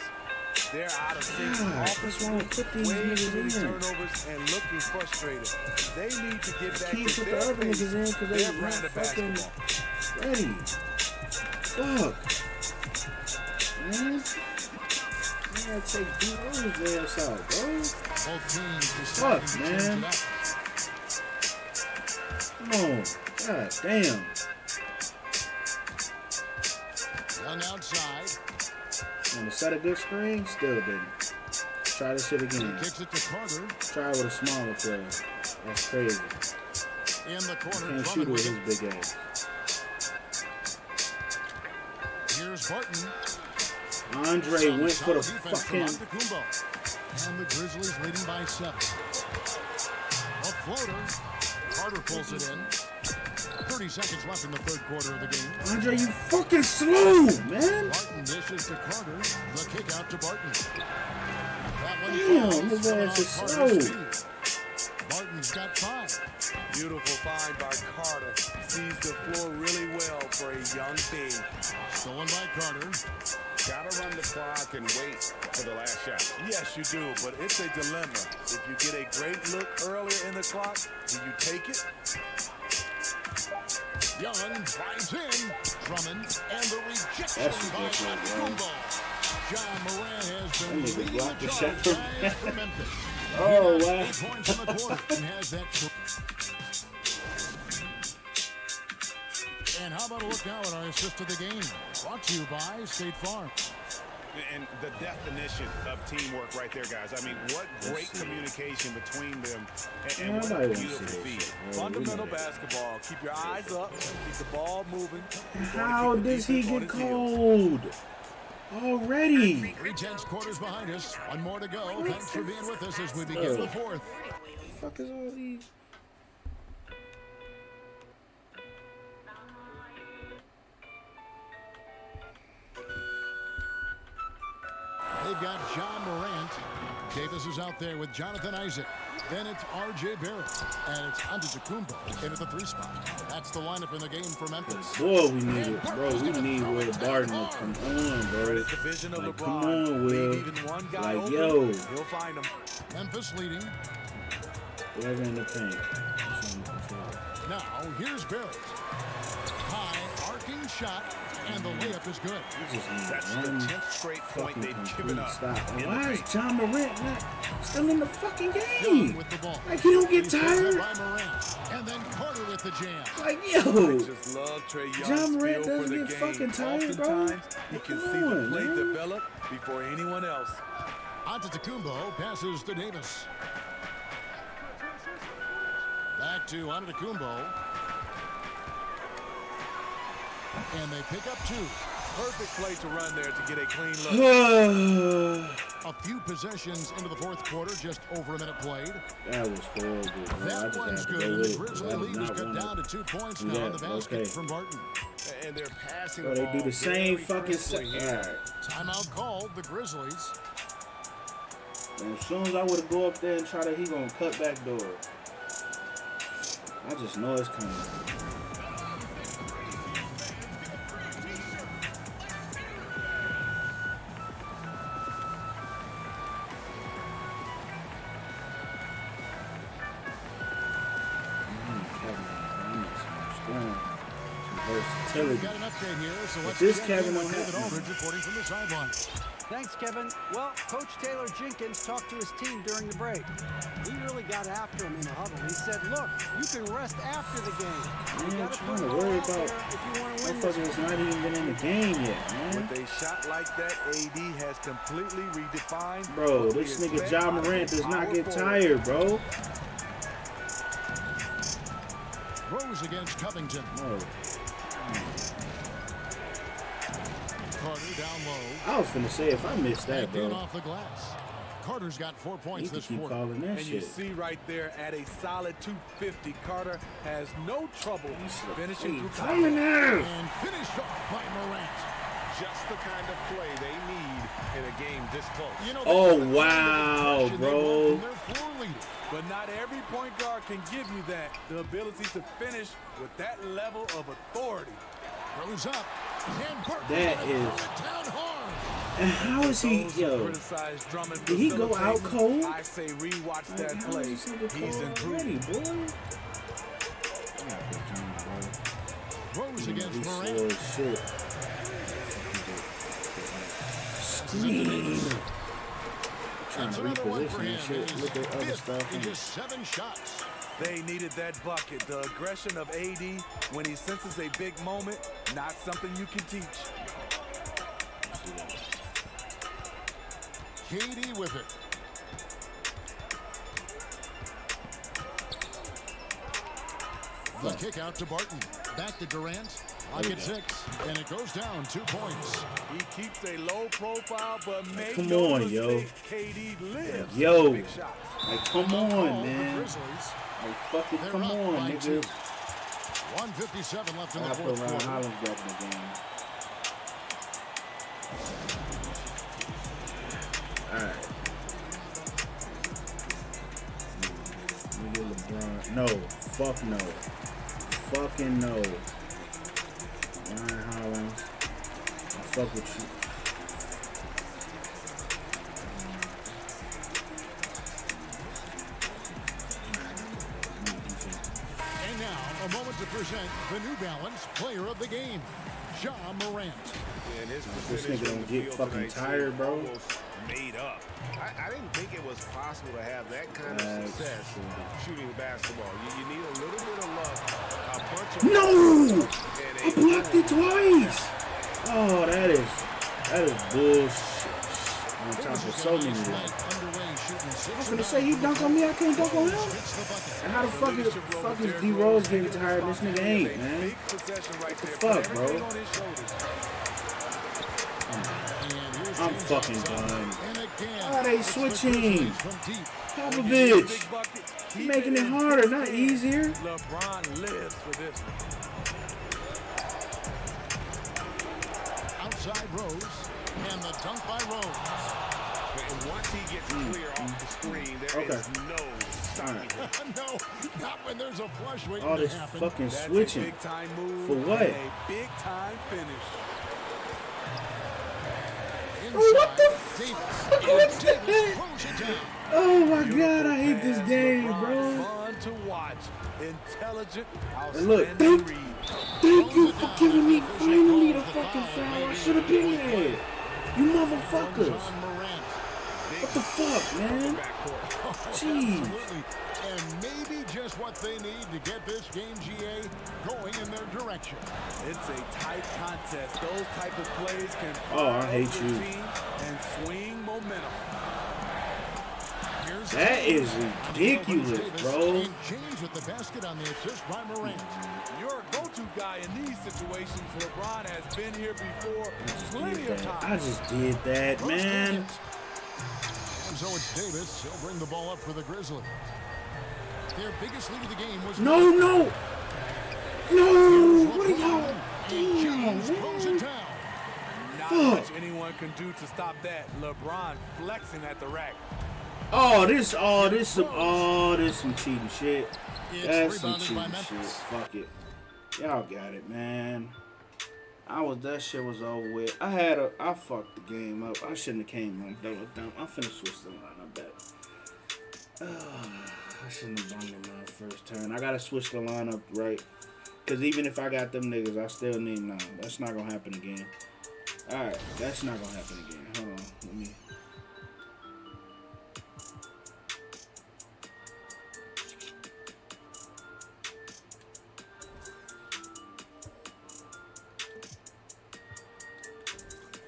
They're out of sync. God, that's why I put these Way niggas too many in. turnovers and looking frustrated. They need to get back Can't to put the their other pace, niggas in because they their not brand of Oh, fucking basketball. ready. Fuck. Man. I gotta take these ass out, bro. Both teams Fuck, deciding to man. change it up. Come on. God damn. Young outside. Want to set a good screen? Still didn't. Try this shit again. Kicks it to Carter. Try with a smaller player. That's crazy. In the corner. Can't shoot Drummond with with his it. big ass. Here's Barton. Andre went for the Solid defense from fucking. Antetokounmpo. And the Grizzlies leading by 7. A floater. Carter pulls it in. 30 seconds left in the third quarter of the game. Andre, you fucking slow, man. Barton dishes to Carter. The kick out to Barton. That one Damn, falls, his coming ass off is Carter's slow. feet. Barton's got 5. Beautiful find by Carter. Sees the floor really well for a young big. Stolen by Carter. Gotta run the clock and wait for the last shot. Yes, you do, but it's a dilemma. If you get a great look earlier in the clock, do you take it? Young drives in. Drummond and the rejection That's by ridiculous, Antetokounmpo. John Morant has been That nigga leading blocked the the charge shot from- guys for Memphis. Oh, He has wow. 8 points in the quarter and has that. And how about a look now at our assist of the game? Brought to you by State Farm. And the definition of teamwork right there, guys. I mean, what great communication between them, and what a Nobody wants to beautiful see feed. this shit. Oh, we Fundamental know that. basketball. Keep your eyes up. Keep the ball moving. How does he get cold? Already. 3/10 quarters behind us. One more to go. Thanks for being with us as we begin the fourth. What the fuck is all these? They've got John Morant. Davis is out there with Jonathan Isaac. Then it's R.J. Barrett. And it's Antetokounmpo in at the 3 spot. That's the lineup in the game for Memphis. Boy, we need it, bro. We need Will Barton to come on, bro. Division of Like, LeBron. come on, Will. Leave even one guy Like, open, yo. he'll find him. Memphis leading. Whoever in the paint. Now, here's Barrett. High, arcing shot, and the layup is good. That's the 10th straight point they've given up. Stop. And in why the is paint. John Morant not still in the fucking Young game? with the ball. Like, he don't get He's picked up tired? by Morant. And then Carter with the jam. Like, yo. Just love Trey Young's John Morant feel for doesn't the get game. fucking tired, bro. Oftentimes, he can Come see the on, play man. develop before anyone else. Antetokounmpo passes to Davis. Back to Antetokounmpo. And they pick up 2. Perfect play to run there to get a clean look. A few possessions into the fourth quarter, just over a minute played. That was horrible, bro. I That just one's had to good, go and with the it. Grizzly I did lead is not cut want down to 2 points do now in the that. basket Okay. from Barton. And they're passing Bro, the they ball do the same very fucking crisply shit. here. Alright. Timeout called, the Grizzlies. And as soon as I would have go up there and try to, he gonna cut back door. I just know it's coming. We've got an update here, so let's this check Kevin in with don't David have- Aldridge reporting from the sideline. Thanks, Kevin. Well, Coach Taylor Jenkins talked to his team during the break. He really got after him in the huddle. He said, look, you can rest after the game. You Man, got to trying put to it all worry out about there if you want to win this motherfuckers game. not even been in the game yet, man. With a shot like that, AD has completely redefined. Bro, what we this nigga expect Ja out of Morant a does not power get forward. tired, bro. Rose against Covington. No. Carter down low. I was finna say, if I missed that, In bro, off the glass. Carter's got 4 you points can this keep quarter. calling that And you shit. see right there at a solid 250, Carter has no trouble finishing through Come time. now. And finished off by Morant. Just the kind of play they need in a game this close. You know, Oh, that's the kind of wow, impression they bro. want from their floor leader. But not every point guard can give you that, the ability to finish with that level of authority. Throws up. And Burton That gonna is- throw it down hard. And how is he, Those who yo? criticize Drummond Did he go out facilitating, cold? I say rewatch Like, that how play. is this nigga He's cold improving. already, boy? I'm not putting him, bro. Rose against He Morant. slow as shit. Screen. Trying That's to another one for reposition him. and shit. He's Look at other fifth stuff. in and- just 7 shots. They needed that bucket. The aggression of AD when he senses a big moment, not something you can teach. KD with it. The kick out to Barton. Back to Durant. Lock at 6. And it goes down 2 points. He keeps a low profile, but make Come no on, mistake, yo. KD lives Yo. for big shots. Like, come on, Call the man. Grizzlies. Like, fucking They're come up on, by nigga. 2. 1:57 left in I the put fourth Ryan quarter. Hollins back in the game. Alright. Nigga LeBron. No. Fuck no. Fucking no. Ryan Hollins. I fuck with you. And now, a moment to present the New Balance Player of the Game, Ja Morant. And his This percentage nigga from don't the get field fucking tonight tired, seemed bro. almost made up. I didn't think it was possible to have that kind of That's success shooting the basketball. You need a little bit of luck, a bunch of No! and I blocked it twice! Oh, that is bullshit. On top of so many of them. I was gonna say he dunked on me, I can't dunk on him. And how the fuck is D Rose getting tired and this nigga ain't, man? Big possession right there. fuck, Put bro? everything on his shoulders. I'm fucking done. Why Why they switching? Popovich. Big bucket. He's making it harder, not easier. LeBron lives for this one. Outside Rose, and the dunk by Rose. And once he gets clear off the screen, there is no stopping him. No, not when there's a flush waiting All to this happen. fucking That's switching. a big time move. For what? And a big time finish. What the Davis. What's Davis that? throws it down. Oh my god, I hate this game, LeBron, bro. Fun to watch. Intelligent, And look, outstanding read. Thank you for giving me finally the fucking foul. I should have been there. You motherfuckers. On Morant. What the fuck, man? Jeez. Absolutely. And maybe just what they need to get this game, GA, going in their direction. It's a tight contest. Those type of plays can Oh, I hate fire your you. team and swing momentum. Here's That is ridiculous, Davis, bro. And James with the basket on the assist by Morant. Your go-to guy in these situations, LeBron has been here before plenty of I times. just did that, man. And so it's Davis. He'll bring the ball up for the Grizzlies. Their biggest lead of the game was No, no. No. What are y'all And doing, James throws it man? down. Not Fuck. much anyone can do to stop that. LeBron flexing at the rack. Oh, this some cheating shit. It's That's some rebounded by cheating shit. Memphis. Fuck it. Y'all got it, man. That shit was over with. I fucked the game up. I shouldn't have came on. That was dumb. I'm finna switch the lineup back. I shouldn't have done them on the first turn. I gotta switch the lineup, right? Because even if I got them niggas, I still need none. That's not gonna happen again. Alright, that's not gonna happen again. Hold on, let me.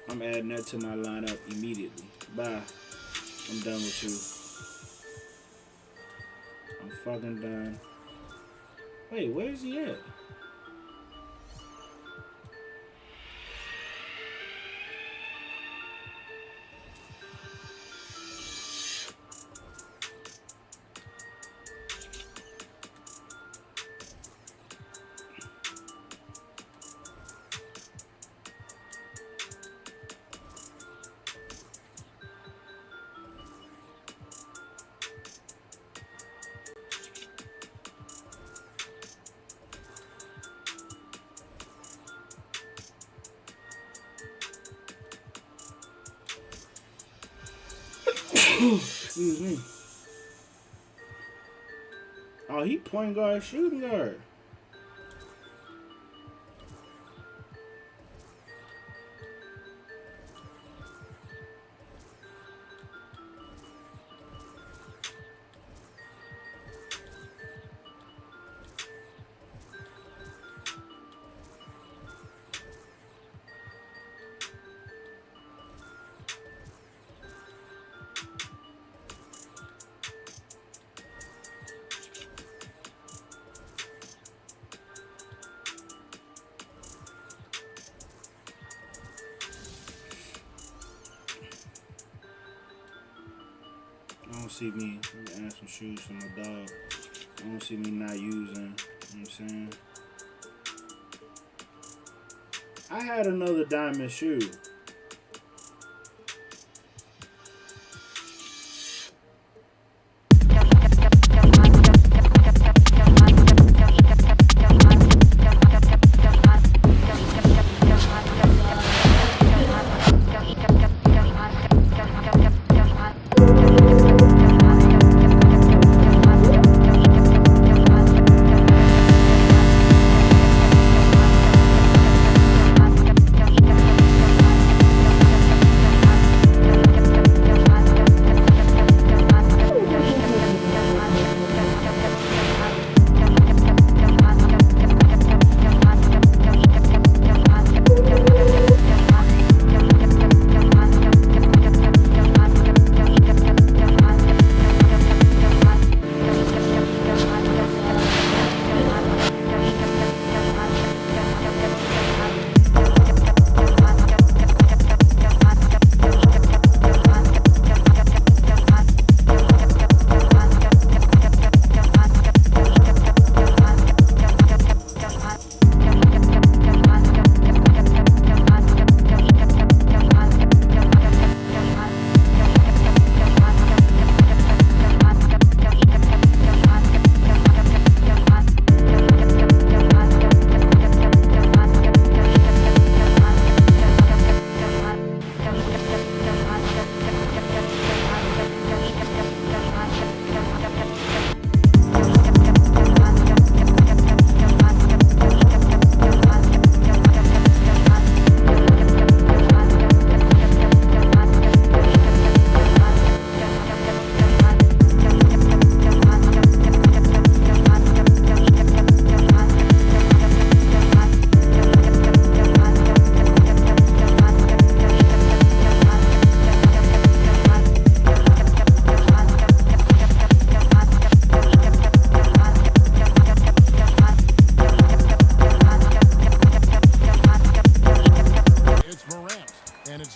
I'm adding that to my lineup immediately. Bye. I'm done with you. I'm fucking done. Wait, where's he at? Excuse me. Oh, he point guard, shooting guard. I don't see me add some shoes for my dog. I don't see me not using, you know what I'm saying? I had another diamond shoe.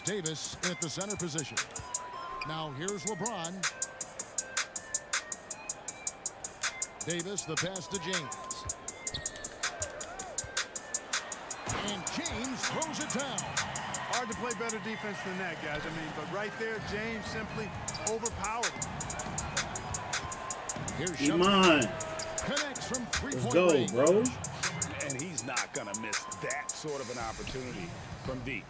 Davis at the center position. Now here's LeBron. Davis, the pass to James. And James throws it down. Hard to play better defense than that, guys. I mean, but right there, James simply overpowered him. Here's Come on. Connects from Let's go, range. bro. And he's not going to miss that sort of an opportunity from deep.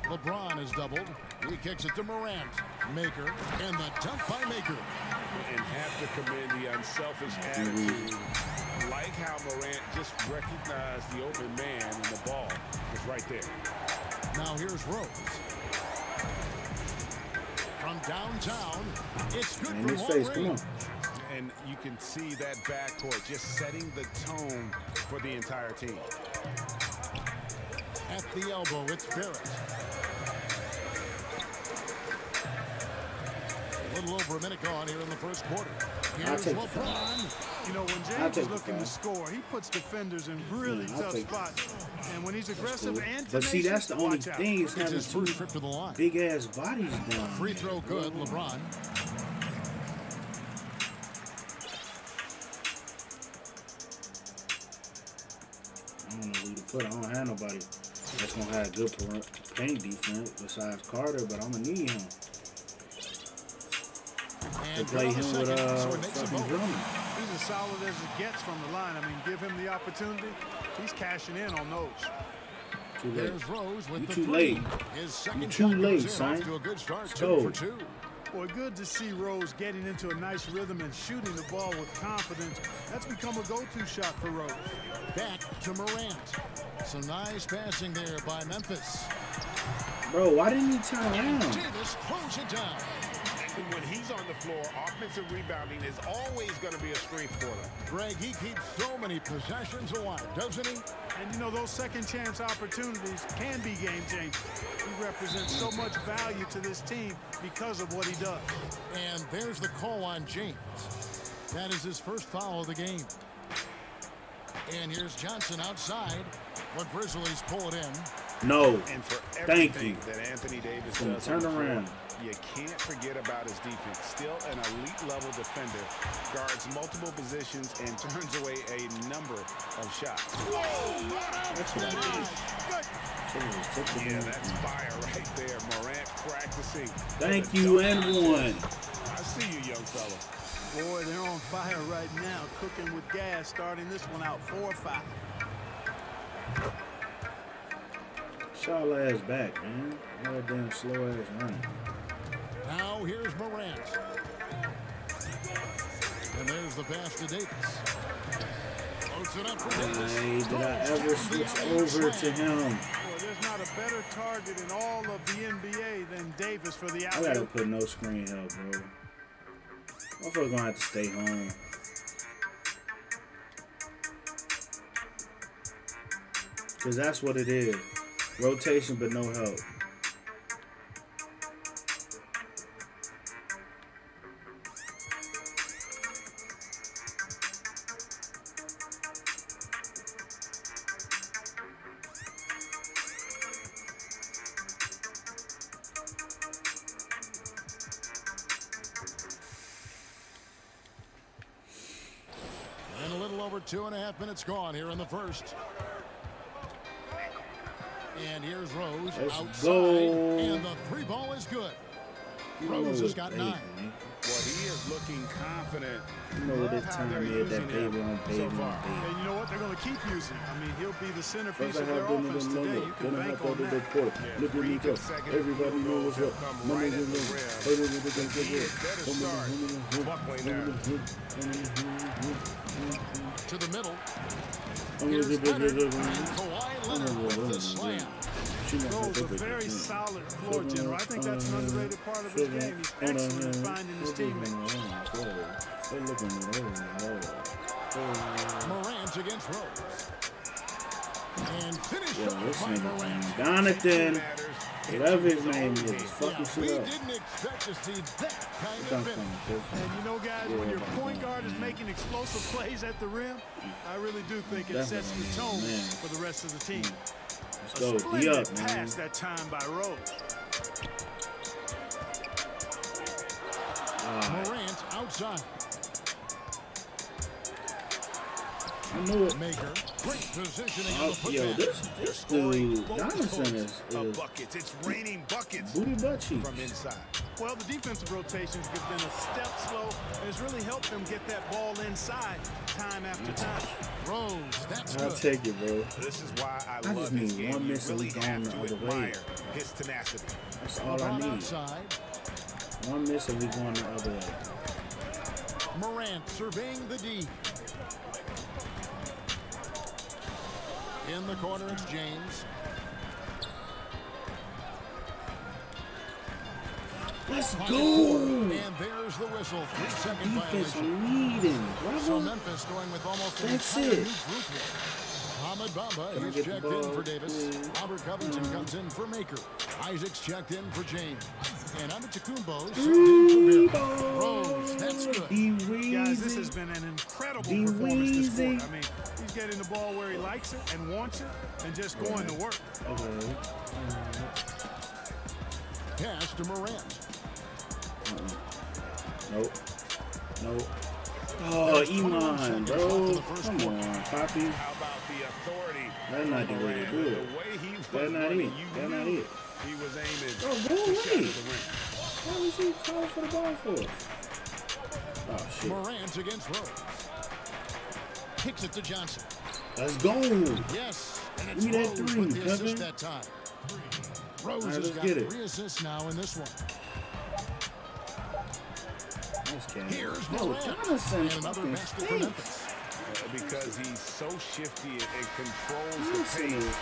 LeBron is doubled. He kicks it to Morant. Maker. And the dunk by Maker. And have to commend the unselfish attitude like how Morant just recognized the open man and the ball was right there. Now here's Rose. From downtown, it's good In for his long face, come range. on. And you can see that backcourt just setting the tone for the entire team. At the elbow, it's Barrett. A little over a minute gone here in the first quarter. Here's take the LeBron. You know, when I'll James take is the looking foul. to score, he puts defenders in really I'll tough take spots. And when he's aggressive and But see, that's the only watch out. thing is It's having his two first trip to the line. big ass bodies down. Free throw good, LeBron. I don't know who to put. I don't have nobody that's gonna have good paint defense besides Carter, but I'm gonna need him to And play good on the him with second, so it makes fucking it both. Drummond. He's as solid as it gets from the line. I mean, give him the opportunity. He's cashing in on those. Too late. There's Rose with You the too three. late. His second You too shot late, goes in, son. off to a good start, Let's 2 go. for 2. Boy, good to see Rose getting into a nice rhythm and shooting the ball with confidence. That's become a go-to shot for Rose. Back to Morant. Some nice passing there by Memphis. Bro, why didn't he turn around? Davis close it down. And when he's on the floor, offensive rebounding is always going to be a strength for them. Greg, he keeps so many possessions alive, doesn't he? And you know, those second chance opportunities can be game changing. He represents so much value to this team because of what he does. And there's the call on James. That is his first foul of the game. And here's Johnson outside. What Grizzlies pull it in. No. And for Thank everything you. that Anthony Davis Can you does turn on the floor, around? you can't forget about his defense. Still an elite level defender, guards multiple positions and turns away a number of shots. That's what I Yeah, that's fire right there. Morant practicing. Thank you, and one. I see you, young fella. Boy, they're on fire right now, cooking with gas, starting this one out 4-5. Y'all ass back, man. All that damn slow ass running. Now here's Morant. And there's the pass to Davis. Floats it up for Davis. Hey, did I ever switch over to him? Boy, there's not a better target in all of the NBA than Davis for the I gotta alley-oop. put no screen help, bro. Motherfucker gonna have to stay home. Cause that's what it is. Rotation, but no help. And a little over 2.5 minutes gone here in the first. And here's Rose Let's outside. go. And the three ball is good. Rose has got 9. Well, he is looking confident. You know what this Love how time they're is, that using baby him on so baby on far. baby. And you know what? They're going to keep using. I mean, he'll be the centerpiece First I of their have them offense in the today. logo. You can Then I bank have on them in the that. court. Yeah, Look at 3 me go. consecutive Everybody field knows goals what's have up. come right at the rim. He better start buckling down. To the middle. I'm Here's Leonard. And gonna Kawhi Leonard with the slam. Rose, a very solid floor general. I think that's an underrated part of his game. He's excellent at finding his teammates. Morant against Rose. And finished Yo, this off by Morant. nigga, Jonathan, whatever his name is, fucking We shit up. didn't expect to see that kind of Dunk finish. on him, And you know, guys, when your point guard is making explosive plays at the rim, I really do think it sets the tone for the rest of the team. Let's A go, D splendid up, man. pass that time by Rose. Morant outside. I knew it. Maker. Great positioning on the Yo, putback. this dude, Jonathan is Buckets. It's raining buckets booty butt cheeks. from inside. Well, the defensive rotations have been a step slow, and it's really helped them get that ball inside time after time. Rose, that's I'll good. take it, bro. This is why I just love his need game. one You miss and really we have gone the to other way. admire his tenacity. That's all I LeBron need. outside. One miss and we going the other way. Morant surveying the D. In the corner, it's James. Let's Pocket go. forward, and there's the whistle. 3-second Defense violation. leading, So brother. Memphis going with almost an That's entire it. new group here. Ahmed Bamba, Can I he's get the checked ball, in for Davis. please? Robert Covington comes in for Maker. Isaac's checked in for James. And Antetokounmpo subbed in for Bill. Rose, that's good. Guys, this has been an incredible performance this quarter. I mean, he's getting the ball where he likes it and wants it and just going to work. Okay. Pass to Morant. Nope. Nope. Oh, Iman, bro. Come on, Poppy. How about the authority? That's not the way to do it. The way he was That's not running, it. you That's not knew it. he was aiming. Oh, go to shot away. at the rim. Why was he calling for the ball for? Oh, shit. Morant against Rose. Kicks it to Johnson. Let's go. Yes, and Give it's me that Rose three, with the assist Kevin. that time. Rose All right, has let's got get it. 3 assists now in this one. Nice catch. Here's No, Morant. Jonathan And another fucking basket for stinks. Memphis. Because he's so shifty and controls the Listen, pace,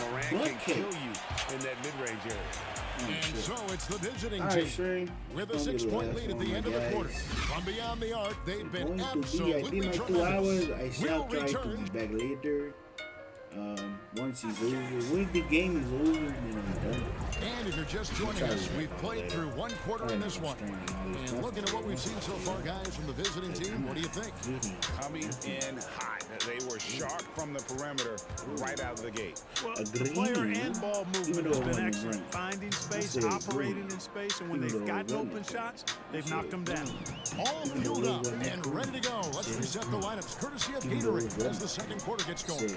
Morant can bucket. kill you in that mid-range area. And so it's the visiting All team right, Sherry. with a Let's go get the 6-point last lead at one, the end my of the quarter. guys. From beyond the arc, they've been Going to be, I absolutely think, like 2 hours. tremendous. I We'll shall try to return. be back later. Once he's over, when the game is over, then I'm done. And if you're just joining us, we've played through 1 quarter in this one. And looking at what we've seen so far, guys, from the visiting team, what do you think? Coming in hot. They were sharp from the perimeter right out of the gate. Well, Agreed. player and ball movement Even has though it been wasn't excellent. right. Finding space, said operating agreed. in space, and when Even they've though it gotten wasn't open right. shots, they've knocked them down. All fueled up and ready to go. Let's reset the lineups, courtesy of Gatorade, as the second quarter gets going.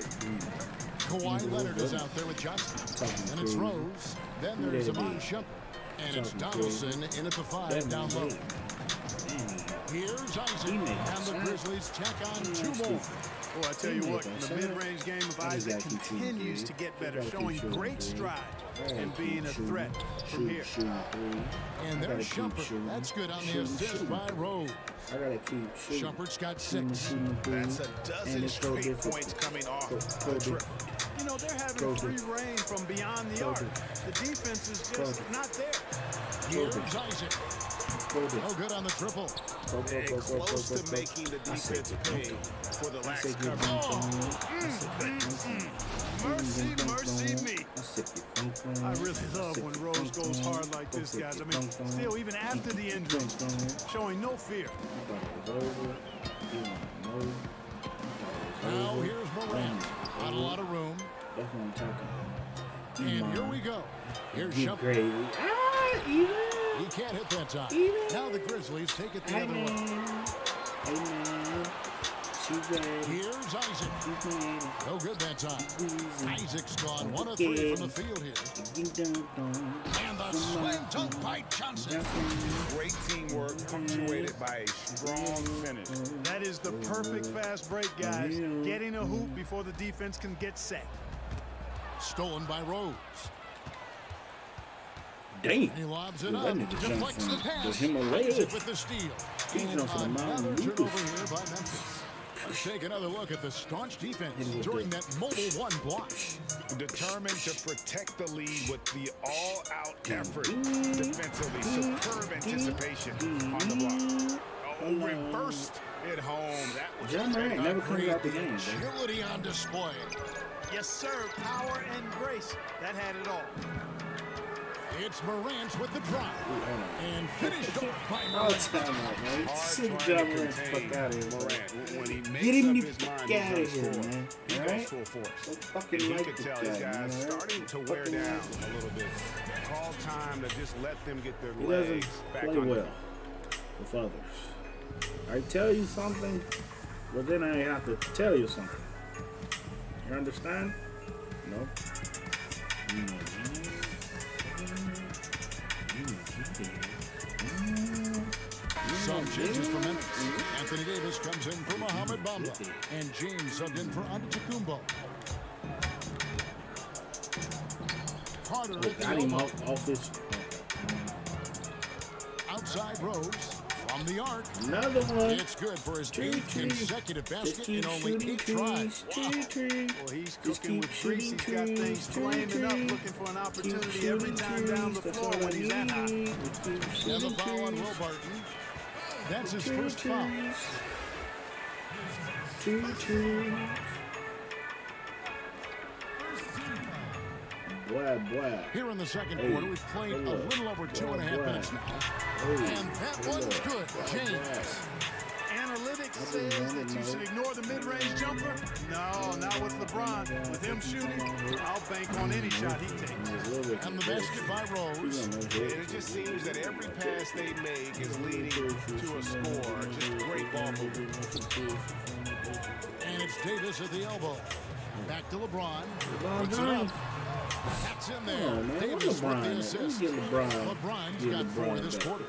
Kawhi Leonard is out there with Johnson. And it's Rose. Then there's Amon Shumpert. And it's Donaldson in at the 5 down low. Here's Isaac. And the Grizzlies tack on 2 more. Well, I tell you what, in the mid-range game of Isaac continues to get better, showing great strides and being a threat from here. And there's Shumpert. That's good on the assist by Rose. I gotta keep shooting. Shumpert's got 6. That's a dozen straight points coming off the trip. You know, they're having free reign from beyond the arc. The defense is just not there. Here's Isaac. No good on the triple. And close to making the defense pay for the lax Mercy, mercy me. I really love when Rose goes hard like this, guys. I mean, still, even after the injury, showing no fear. Now here's Morant. Not a lot of room. That's what I'm talking. And here we go. Here's Deep Shumpert. grade. Even. He can't hit that time. Now the Grizzlies take it the other way. Amen. She's ready. Here's Isaac. She's ready. No good that time. Isaac's gone 1 of Again. 3 from the field here. And the swing dunk by Johnson. Great teamwork punctuated by a strong finish. That is the perfect fast break, guys. Getting a hoop before the defense can get set. Stolen by Rose. Damn. And he lobs it Dude, up. that nigga jumped Deflects from the the pass. Himalayas. Isaac with the steal. He And jumped from the another mountain. turnover here by Memphis. Let's take another look at the staunch defense during that mobile 1 block. Determined to protect the lead with the all-out effort defensively. Superb anticipation on the block. Oh, reversed it home. That was John Morant never comes out the game, man. Agility on display. Yes, sir. Power and grace. That had it all. It's Morant with the drive. And finished off by All Morant. time out, man. Hard Sit trying John to Morant the contain fuck out of here, Morant. man. When he Get makes him up the his mind, fuck he's out gonna of here, score. man. He All goes right? full force. So fucking He like could this tell guy, these guys man. starting to wear Fucking down like a little bit. Call time to just let them get their He legs doesn't back play on well with others. I tell you something, but then I have to tell you something. You understand? No? Some changes for Memphis. Anthony Davis comes in for Mohamed Bamba. And James subbed in for Antetokounmpo. Carter at the Got him elbow. off his. Outside Rose. From the arc. Another one. It's good for his 8th consecutive basket in only 8 tries. Well, he's cooking with grease. He's got things flaming up, looking for an opportunity every time down the floor when he's that high. And the foul on Will Barton. That's his first foul. Boy. Here in the second quarter, we've played a little over 2.5 minutes now. And that one's good. James. Analytics says that you should ignore the mid-range jumper. No, not with LeBron. With him shooting, I'll bank on any shot he takes. And the basket by Rose. And it just seems that every pass they make is leading to a score. Just great ball movement. And it's Davis at the elbow. Back to LeBron. Puts it up. That's in there. Davis with the assist. LeBron's got 4 this quarter.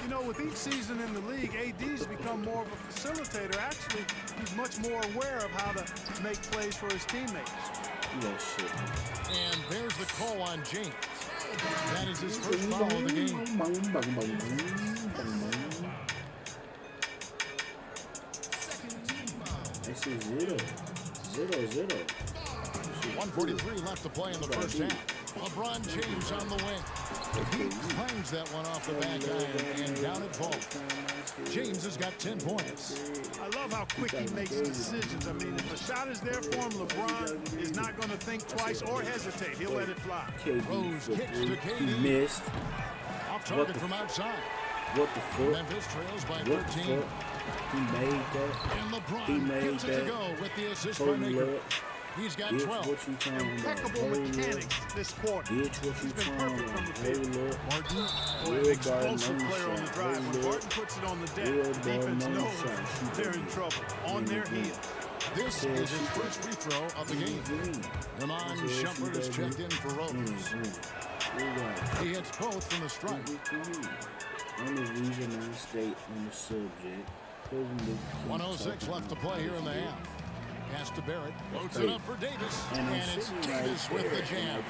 You know, with each season in the league, AD's become more of a facilitator. Actually, he's much more aware of how to make plays for his teammates. And there's the call on James. That is his first foul of the game. This is 0-0. 1:43 left to play in the first half. LeBron James on the wing. He clangs that one off the back iron and down it falls. James has got 10 points. I love how quick he makes decisions. I mean, if a shot is there for him, LeBron is not going to think twice or hesitate. He'll let it fly. Rose kicks to KD. He missed. Off target from outside. What the fuck? Memphis trails by 13. What the fuck? He made that. And LeBron gets it to go with the assist by Maker. He's got 12. Impeccable mechanics this quarter. He's been perfect from the field. Martin. An explosive player on the drive. When Barton puts it on the deck, the defense knows they're in trouble. On their heels. This is his first free throw of the game. Ramon Shumpert is checked in for Rose. He hits both from the strike. On the regional state on the subject. 1:06 left to play here in the half. Pass to Barrett. Loads it up for Davis. And it's Davis with the jam.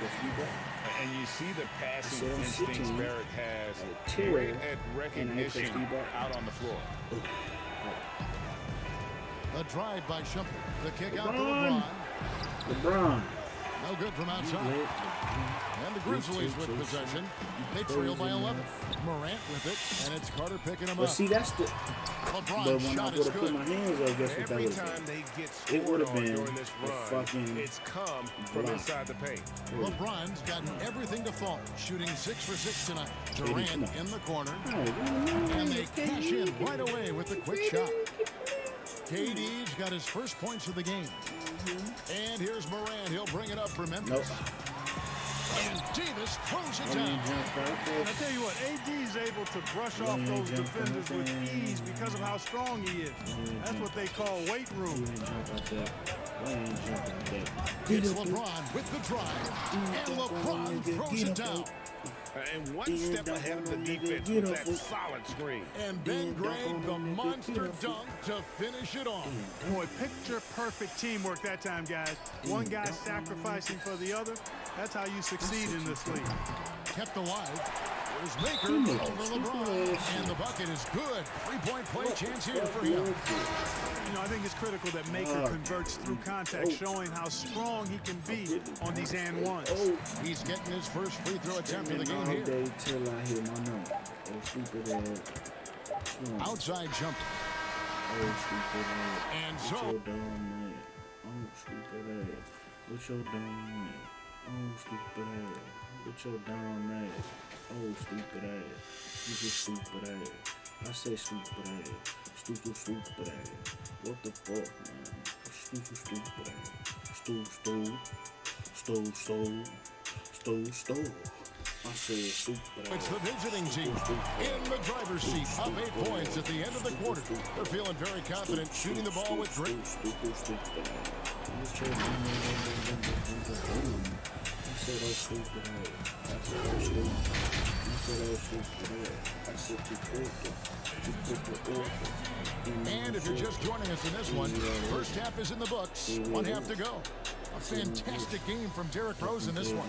And you see the passing instincts Barrett has. Great at recognition out on the floor. A drive by Shumpert. The kick out to LeBron. No good from outside. And the Grizzlies with possession. They trail by 11. Morant with it, and it's Carter picking him up. See, that's the... LeBron's shot is good. My hands up, guess what that Every was. time they get scored on during this run, fucking it's come from inside the paint. LeBron's gotten everything to fall, shooting 6 for 6 tonight. Durant in the corner, and they cash in right away with the quick shot. KD's got his first points of the game. And here's Morant. He'll bring it up for Memphis. And Davis throws it down. And I tell you what, AD's able to brush off those defenders with ease because of how strong he is. That's what they call weight room. It's LeBron with the drive. And LeBron throws it down. And one step ahead of the defense with that solid screen. And Ben Gray, the monster dunk to finish it off. Boy, picture-perfect teamwork that time, guys. One guy sacrificing for the other. That's how you succeed in this league. Kept alive. There's Maker over LeBron. And the bucket is good. 3-point play chance here for him. You know, I think it's critical that Maker converts through contact, showing how strong he can be on these and ones. He's getting his first free throw attempt of the game here. Outside jumper. And so. What's your dumb ass? Oh, stupid ass. What's your dumb ass? Oh, stupid ass. You just stupid ass. I say stupid ass. Stupid ass. What the fuck, man? Stupid ass. Stole. I said stupid ass. It's the visiting team in the driver's seat. Up 8 points at the end of the quarter. They're feeling very confident shooting the ball with great. And if you're just joining us in this one, first half is in the books. 1 half to go. A fantastic game from Derrick Rose in this one.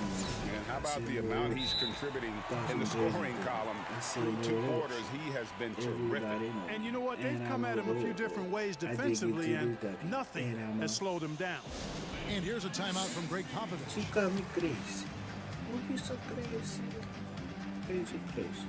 And how about the amount he's contributing in the scoring column? Through 2 quarters, he has been terrific. And you know what? They've come at him a few different ways defensively, and nothing has slowed him down. And here's a timeout from Greg Popovich. You got me crazy. Oh, you're so crazy. Crazy, crazy.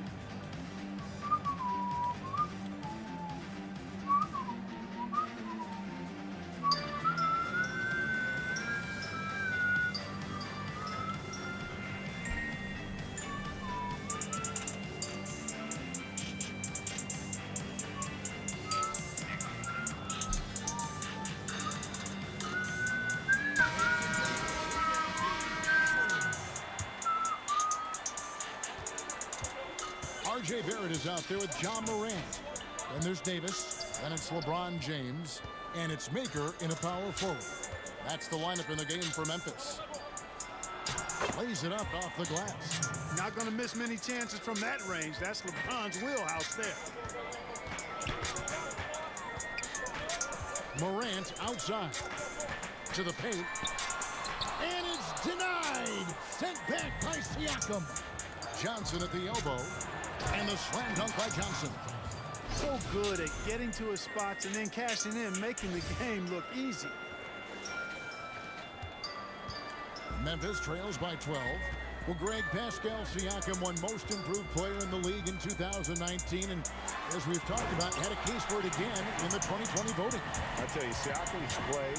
R.J. Barrett is out there with John Morant. Then there's Davis. Then it's LeBron James. And it's Maker in a power forward. That's the lineup in the game for Memphis. Lays it up off the glass. Not going to miss many chances from that range. That's LeBron's wheelhouse there. Morant outside. To the paint. And it's denied. Sent back by Siakam. Johnson at the elbow. And the slam dunk by Johnson. So good at getting to his spots and then cashing in, making the game look easy. Memphis trails by 12. Well, Greg, Pascal Siakam won most improved player in the league in 2019. And as we've talked about, had a case for it again in the 2020 voting. I tell you, Siakam's play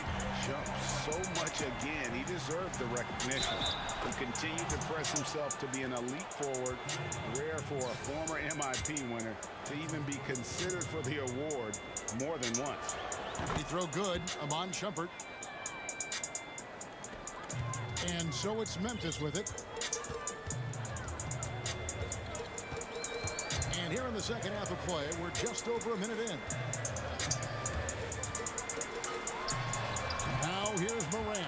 jumped so much again. He deserved the recognition. He continued to press himself to be an elite forward. Rare for a former MIP winner to even be considered for the award more than once. He throw good, Amon Shumpert. And so it's Memphis with it. And here in the second half of play, we're just over a minute in. Now here's Morant.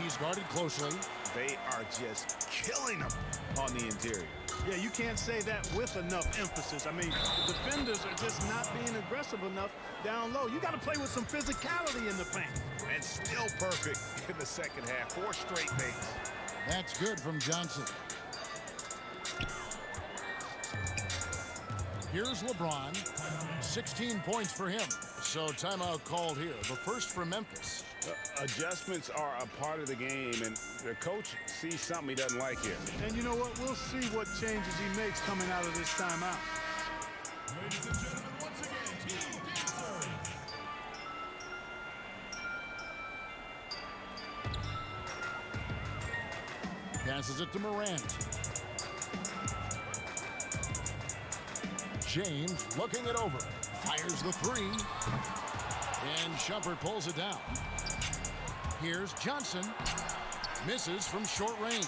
He's guarded closely. They are just killing him on the interior. Yeah, you can't say that with enough emphasis. I mean, the defenders are just not being aggressive enough down low. You got to play with some physicality in the paint. And still perfect in the second half. 4 straight makes. That's good from Johnson. Here's LeBron. 16 points for him. So timeout called here. The first for Memphis. Adjustments are a part of the game, and the coach sees something he doesn't like here. And you know what? We'll see what changes he makes coming out of this timeout. Ladies and gentlemen, once again, Team SOG. Passes it to Morant. James looking it over. Fires the 3. And Shumpert pulls it down. Here's Johnson. Misses from short range.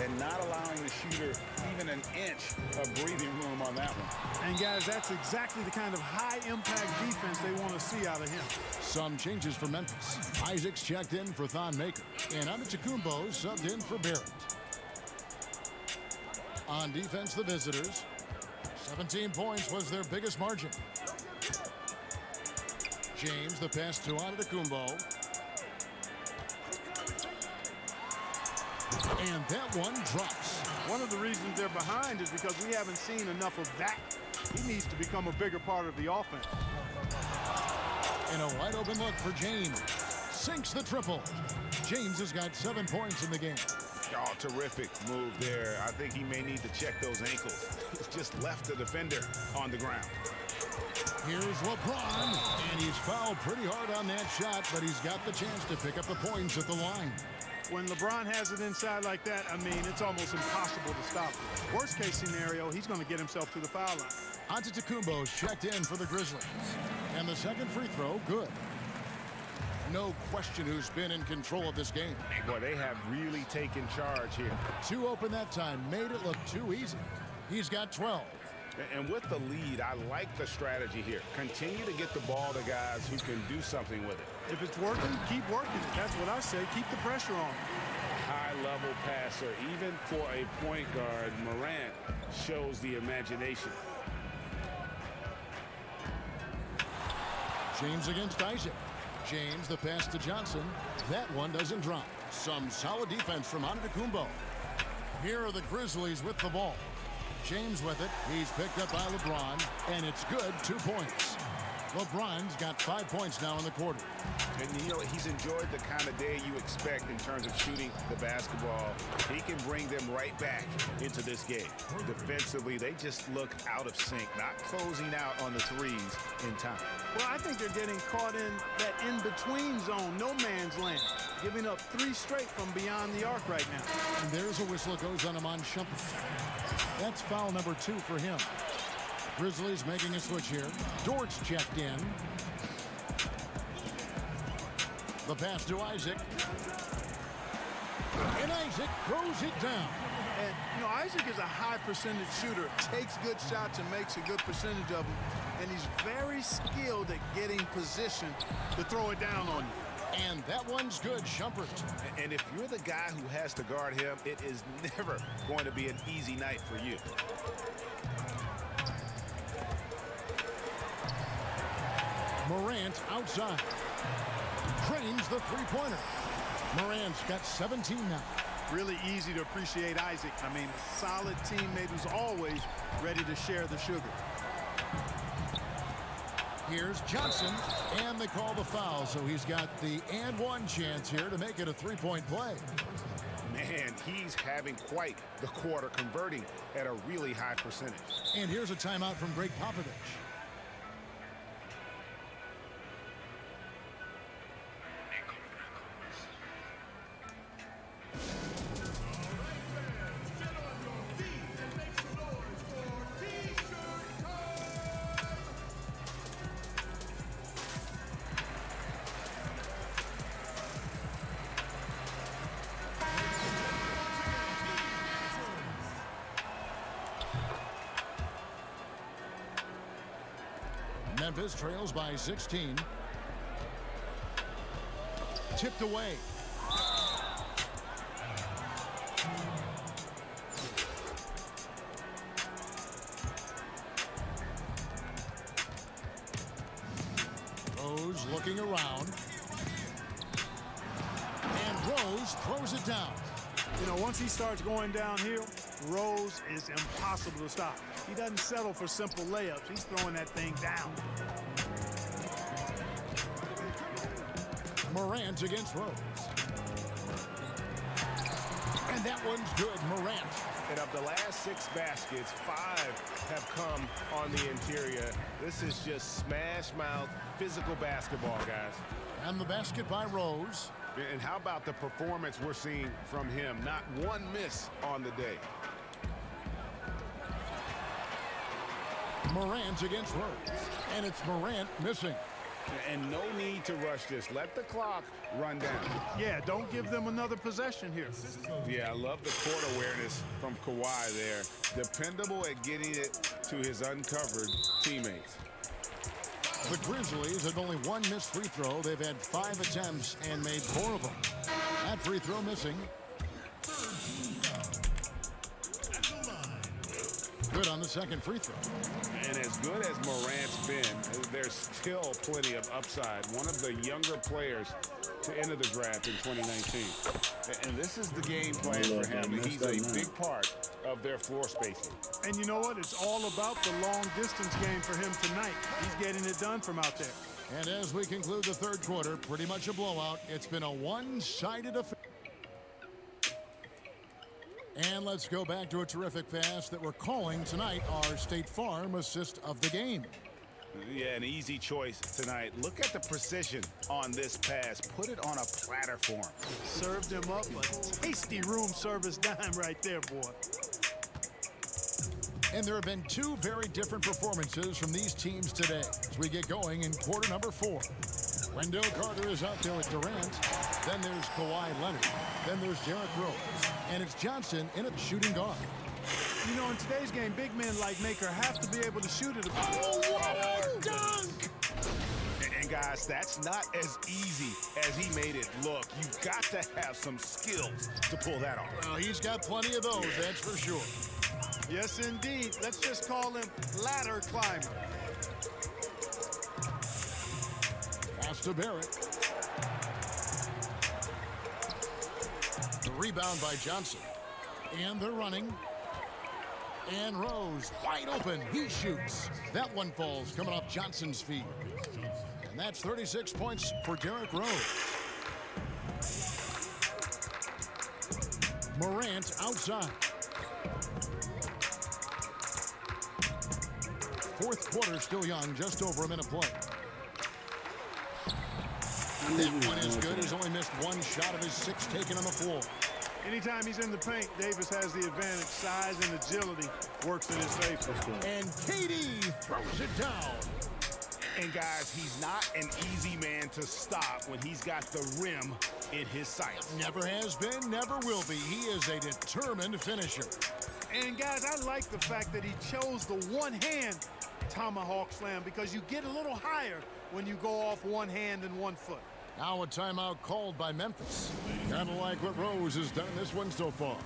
And not allowing the shooter even an inch of breathing room on that one. And guys, that's exactly the kind of high-impact defense they want to see out of him. Some changes for Memphis. Isaacs checked in for Thon Maker. And Antetokounmpo subbed in for Barrett. On defense, the visitors. 17 points was their biggest margin. James, the pass to Antetokounmpo. And that one drops. One of the reasons they're behind is because we haven't seen enough of that. He needs to become a bigger part of the offense. And a wide open look for James. Sinks the triple. James has got 7 points in the game. Oh, terrific move there. I think he may need to check those ankles. He's just left the defender on the ground. Here's LeBron, and he's fouled pretty hard on that shot, but he's got the chance to pick up the points at the line. When LeBron has it inside like that, I mean, it's almost impossible to stop him. Worst case scenario, he's going to get himself to the foul line. Antetokounmpo's checked in for the Grizzlies. And the second free throw, good. No question who's been in control of this game. Boy, they have really taken charge here. 2 open that time, made it look too easy. He's got 12. And with the lead, I like the strategy here. Continue to get the ball to guys who can do something with it. If it's working, keep working it. That's what I say. Keep the pressure on. High-level passer, even for a point guard, Morant shows the imagination. James against Isaac. James, the pass to Johnson. That one doesn't drop. Some solid defense from Antetokounmpo. Here are the Grizzlies with the ball. James with it. He's picked up by LeBron, and it's good. 2 points. LeBron's got 5 points now in the quarter. And, you know, he's enjoyed the kind of day you expect in terms of shooting the basketball. He can bring them right back into this game. Defensively, they just look out of sync, not closing out on the threes in time. Well, I think they're getting caught in that in-between zone, no man's land, giving up 3 straight from beyond the arc right now. And there's a whistle. It goes on Iman Shumpert. That's foul number 2 for him. Grizzlies making a switch here. Dort's checked in. The pass to Isaac. And Isaac throws it down. And, you know, Isaac is a high percentage shooter, takes good shots and makes a good percentage of them. And he's very skilled at getting position to throw it down on you. And that one's good, Shumpert. And if you're the guy who has to guard him, it is never going to be an easy night for you. Morant outside. Drains the three-pointer. Morant's got 17 now. Really easy to appreciate Isaac. I mean, a solid teammate who's always ready to share the sugar. Here's Johnson, and they call the foul, so he's got the and one chance here to make it a three-point play. Man, he's having quite the quarter, converting at a really high percentage. And here's a timeout from Greg Popovich. Memphis trails by 16. Tipped away. Rose looking around. And Rose throws it down. You know, once he starts going downhill, Rose is impossible to stop. He doesn't settle for simple layups. He's throwing that thing down. Morant against Rose. And that one's good, Morant. And of the last 6 baskets, 5 have come on the interior. This is just smash mouth, physical basketball, guys. And the basket by Rose. And how about the performance we're seeing from him? Not one miss on the day. Morant against Rose. And it's Morant missing. And no need to rush this. Let the clock run down. Yeah, don't give them another possession here. Yeah, I love the court awareness from Kawhi there. Dependable at getting it to his uncovered teammates. The Grizzlies have only 1 missed free throw. They've had 5 attempts and made 4 of them. That free throw missing. Good on the second free throw. And as good as Morant's been, there's still plenty of upside. One of the younger players to enter the draft in 2019. And this is the game plan for him. He's a big part of their floor spacing. And you know what? It's all about the long distance game for him tonight. He's getting it done from out there. And as we conclude the third quarter, pretty much a blowout. It's been a one-sided affair. And let's go back to a terrific pass that we're calling tonight our State Farm assist of the game. Yeah, an easy choice tonight. Look at the precision on this pass. Put it on a platter for him. Served him up a tasty room service dime right there, boy. And there have been 2 very different performances from these teams today as we get going in quarter number 4. Wendell Carter is out there with Durant. Then there's Kawhi Leonard. Then there's Derrick Rose. And it's Johnson in a shooting guard. You know, in today's game, big men like Maker have to be able to shoot it. Oh, what a dunk! And guys, that's not as easy as he made it look. You've got to have some skills to pull that off. Well, he's got plenty of those, that's for sure. Yes, indeed. Let's just call him ladder climber. Pass to Barrett. Rebound by Johnson. And they're running. And Rose wide open. He shoots. That one falls coming off Johnson's feet. And that's 36 points for Derrick Rose. Morant outside. Fourth quarter still young, just over a minute play. That one is good. He's only missed one shot of his 6 taken on the floor. Anytime he's in the paint, Davis has the advantage. Size and agility works in his favor. And KD throws it down. And guys, he's not an easy man to stop when he's got the rim in his sights. Never has been, never will be. He is a determined finisher. And guys, I like the fact that he chose the one-hand tomahawk slam because you get a little higher when you go off one hand and 1 foot. Now a timeout called by Memphis. Kind of like what Rose has done in this one so far.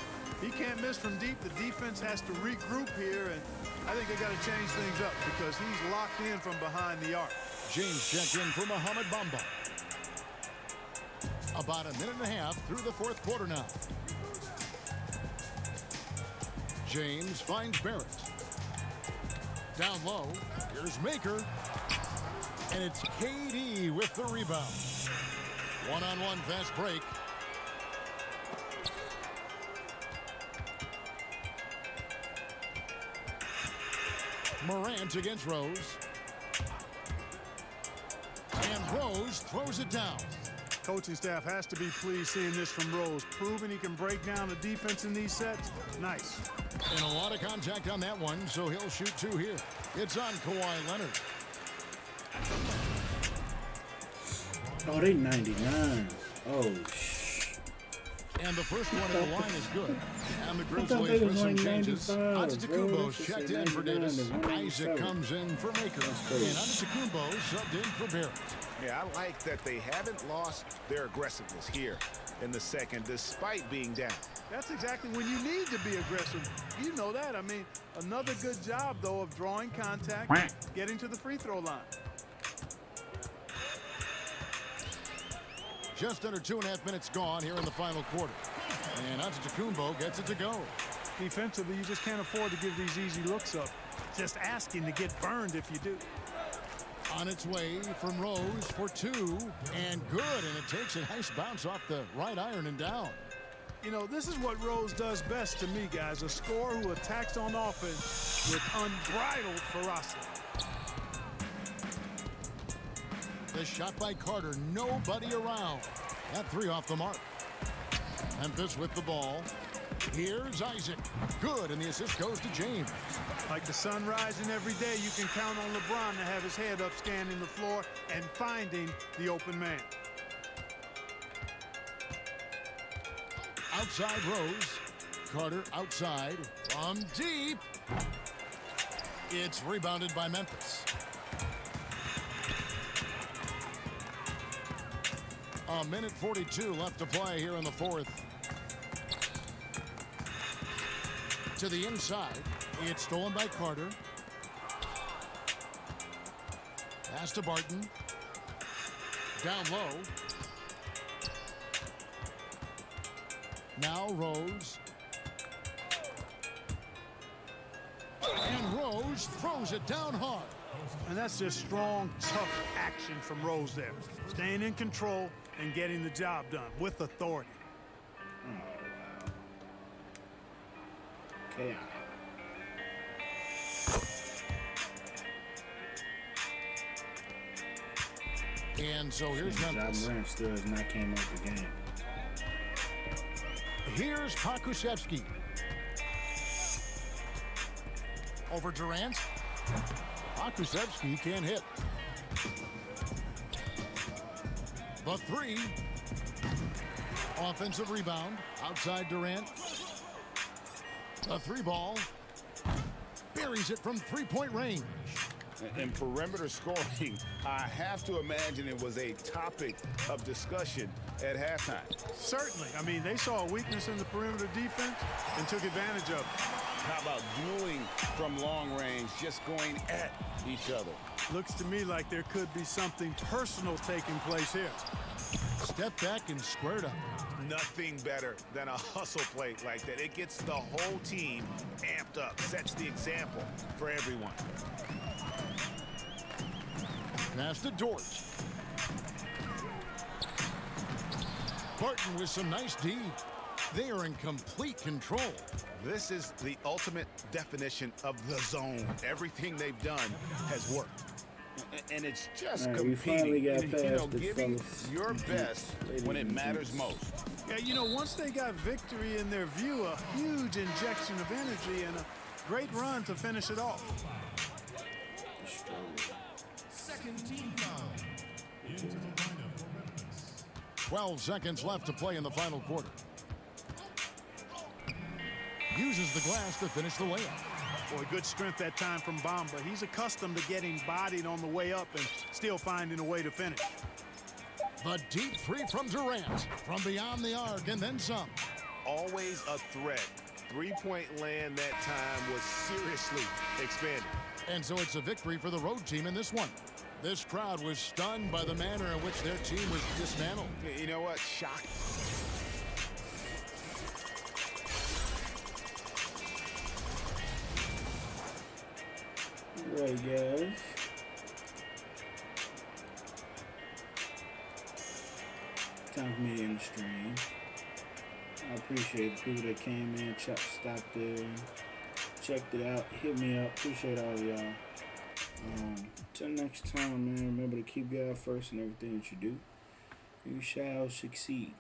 He can't miss from deep. The defense has to regroup here, and I think they got to change things up because he's locked in from behind the arc. James checked in for Mohamed Bamba. About a minute and a half through the fourth quarter now. James finds Barrett. Down low, here's Maker. And it's KD with the rebound. One-on-one fast break. Morant against Rose. And Rose throws it down. Coaching staff has to be pleased seeing this from Rose. Proving he can break down the defense in these sets. Nice. And a lot of contact on that one, so he'll shoot 2 here. It's on Kawhi Leonard. Oh, they 99. Oh, And the first one in the line is good. And the Grizzlies with some changes. Antetokounmpo's checked in for Davis. Isaac comes in for Maker. And Antetokounmpo subbed in for Barrett. Yeah, I like that they haven't lost their aggressiveness here in the second, despite being down. That's exactly when you need to be aggressive. You know that. I mean, another good job, though, of drawing contact, getting to the free throw line. Just under 2.5 minutes gone here in the final quarter. And Antetokounmpo gets it to go. Defensively, you just can't afford to give these easy looks up. Just asking to get burned if you do. On its way from Rose for 2. And good. And it takes a nice bounce off the right iron and down. You know, this is what Rose does best to me, guys. A scorer who attacks on offense with unbridled ferocity. The shot by Carter, nobody around. That 3 off the mark. Memphis with the ball. Here's Isaac. Good, and the assist goes to James. Like the sun rising every day, you can count on LeBron to have his head up scanning the floor and finding the open man. Outside Rose. Carter outside. From deep. It's rebounded by Memphis. A minute 42 left to play here in the fourth. To the inside. It's stolen by Carter. Pass to Barton. Down low. Now Rose. And Rose throws it down hard. And that's just strong, tough action from Rose there. Staying in control and getting the job done with authority. Oh, wow. Okay. And so here's Memphis. Durant still has not came up the game. Here's Pokusevski. Over Durant. Pokusevski can't hit. The 3. Offensive rebound. Outside Durant. The 3 ball. Buries it from 3-point range. In perimeter scoring, I have to imagine it was a topic of discussion at halftime. Certainly. I mean, they saw a weakness in the perimeter defense and took advantage of it. How about dueling from long range, just going at each other? Looks to me like there could be something personal taking place here. Step back and squared up. nothing better than a hustle play like that. It gets the whole team amped up, sets the example for everyone. Pass to Dort. Barton with some nice D. They are in complete control. This is the ultimate definition of the zone. Everything they've done has worked. And it's just competing, giving your best when it matters most. Yeah, you know, once they got victory in their view, a huge injection of energy and a great run to finish it off. Second team foul. Into the lineup for Memphis. 12 seconds left to play in the final quarter. Uses the glass to finish the layup. Boy, good strength that time from Bamba. He's accustomed to getting bodied on the way up and still finding a way to finish. The deep three from Durant, from beyond the arc and then some. Always a threat. Three-point land that time was seriously expanded. And so it's a victory for the road team in this one. This crowd was stunned by the manner in which their team was dismantled. You know what? Shock. Right, guys. Time for me to end the stream. I appreciate the people that came in, stopped there, checked it out, hit me up. Appreciate all of y'all. Till next time, man, remember to keep God first in everything that you do. You shall succeed.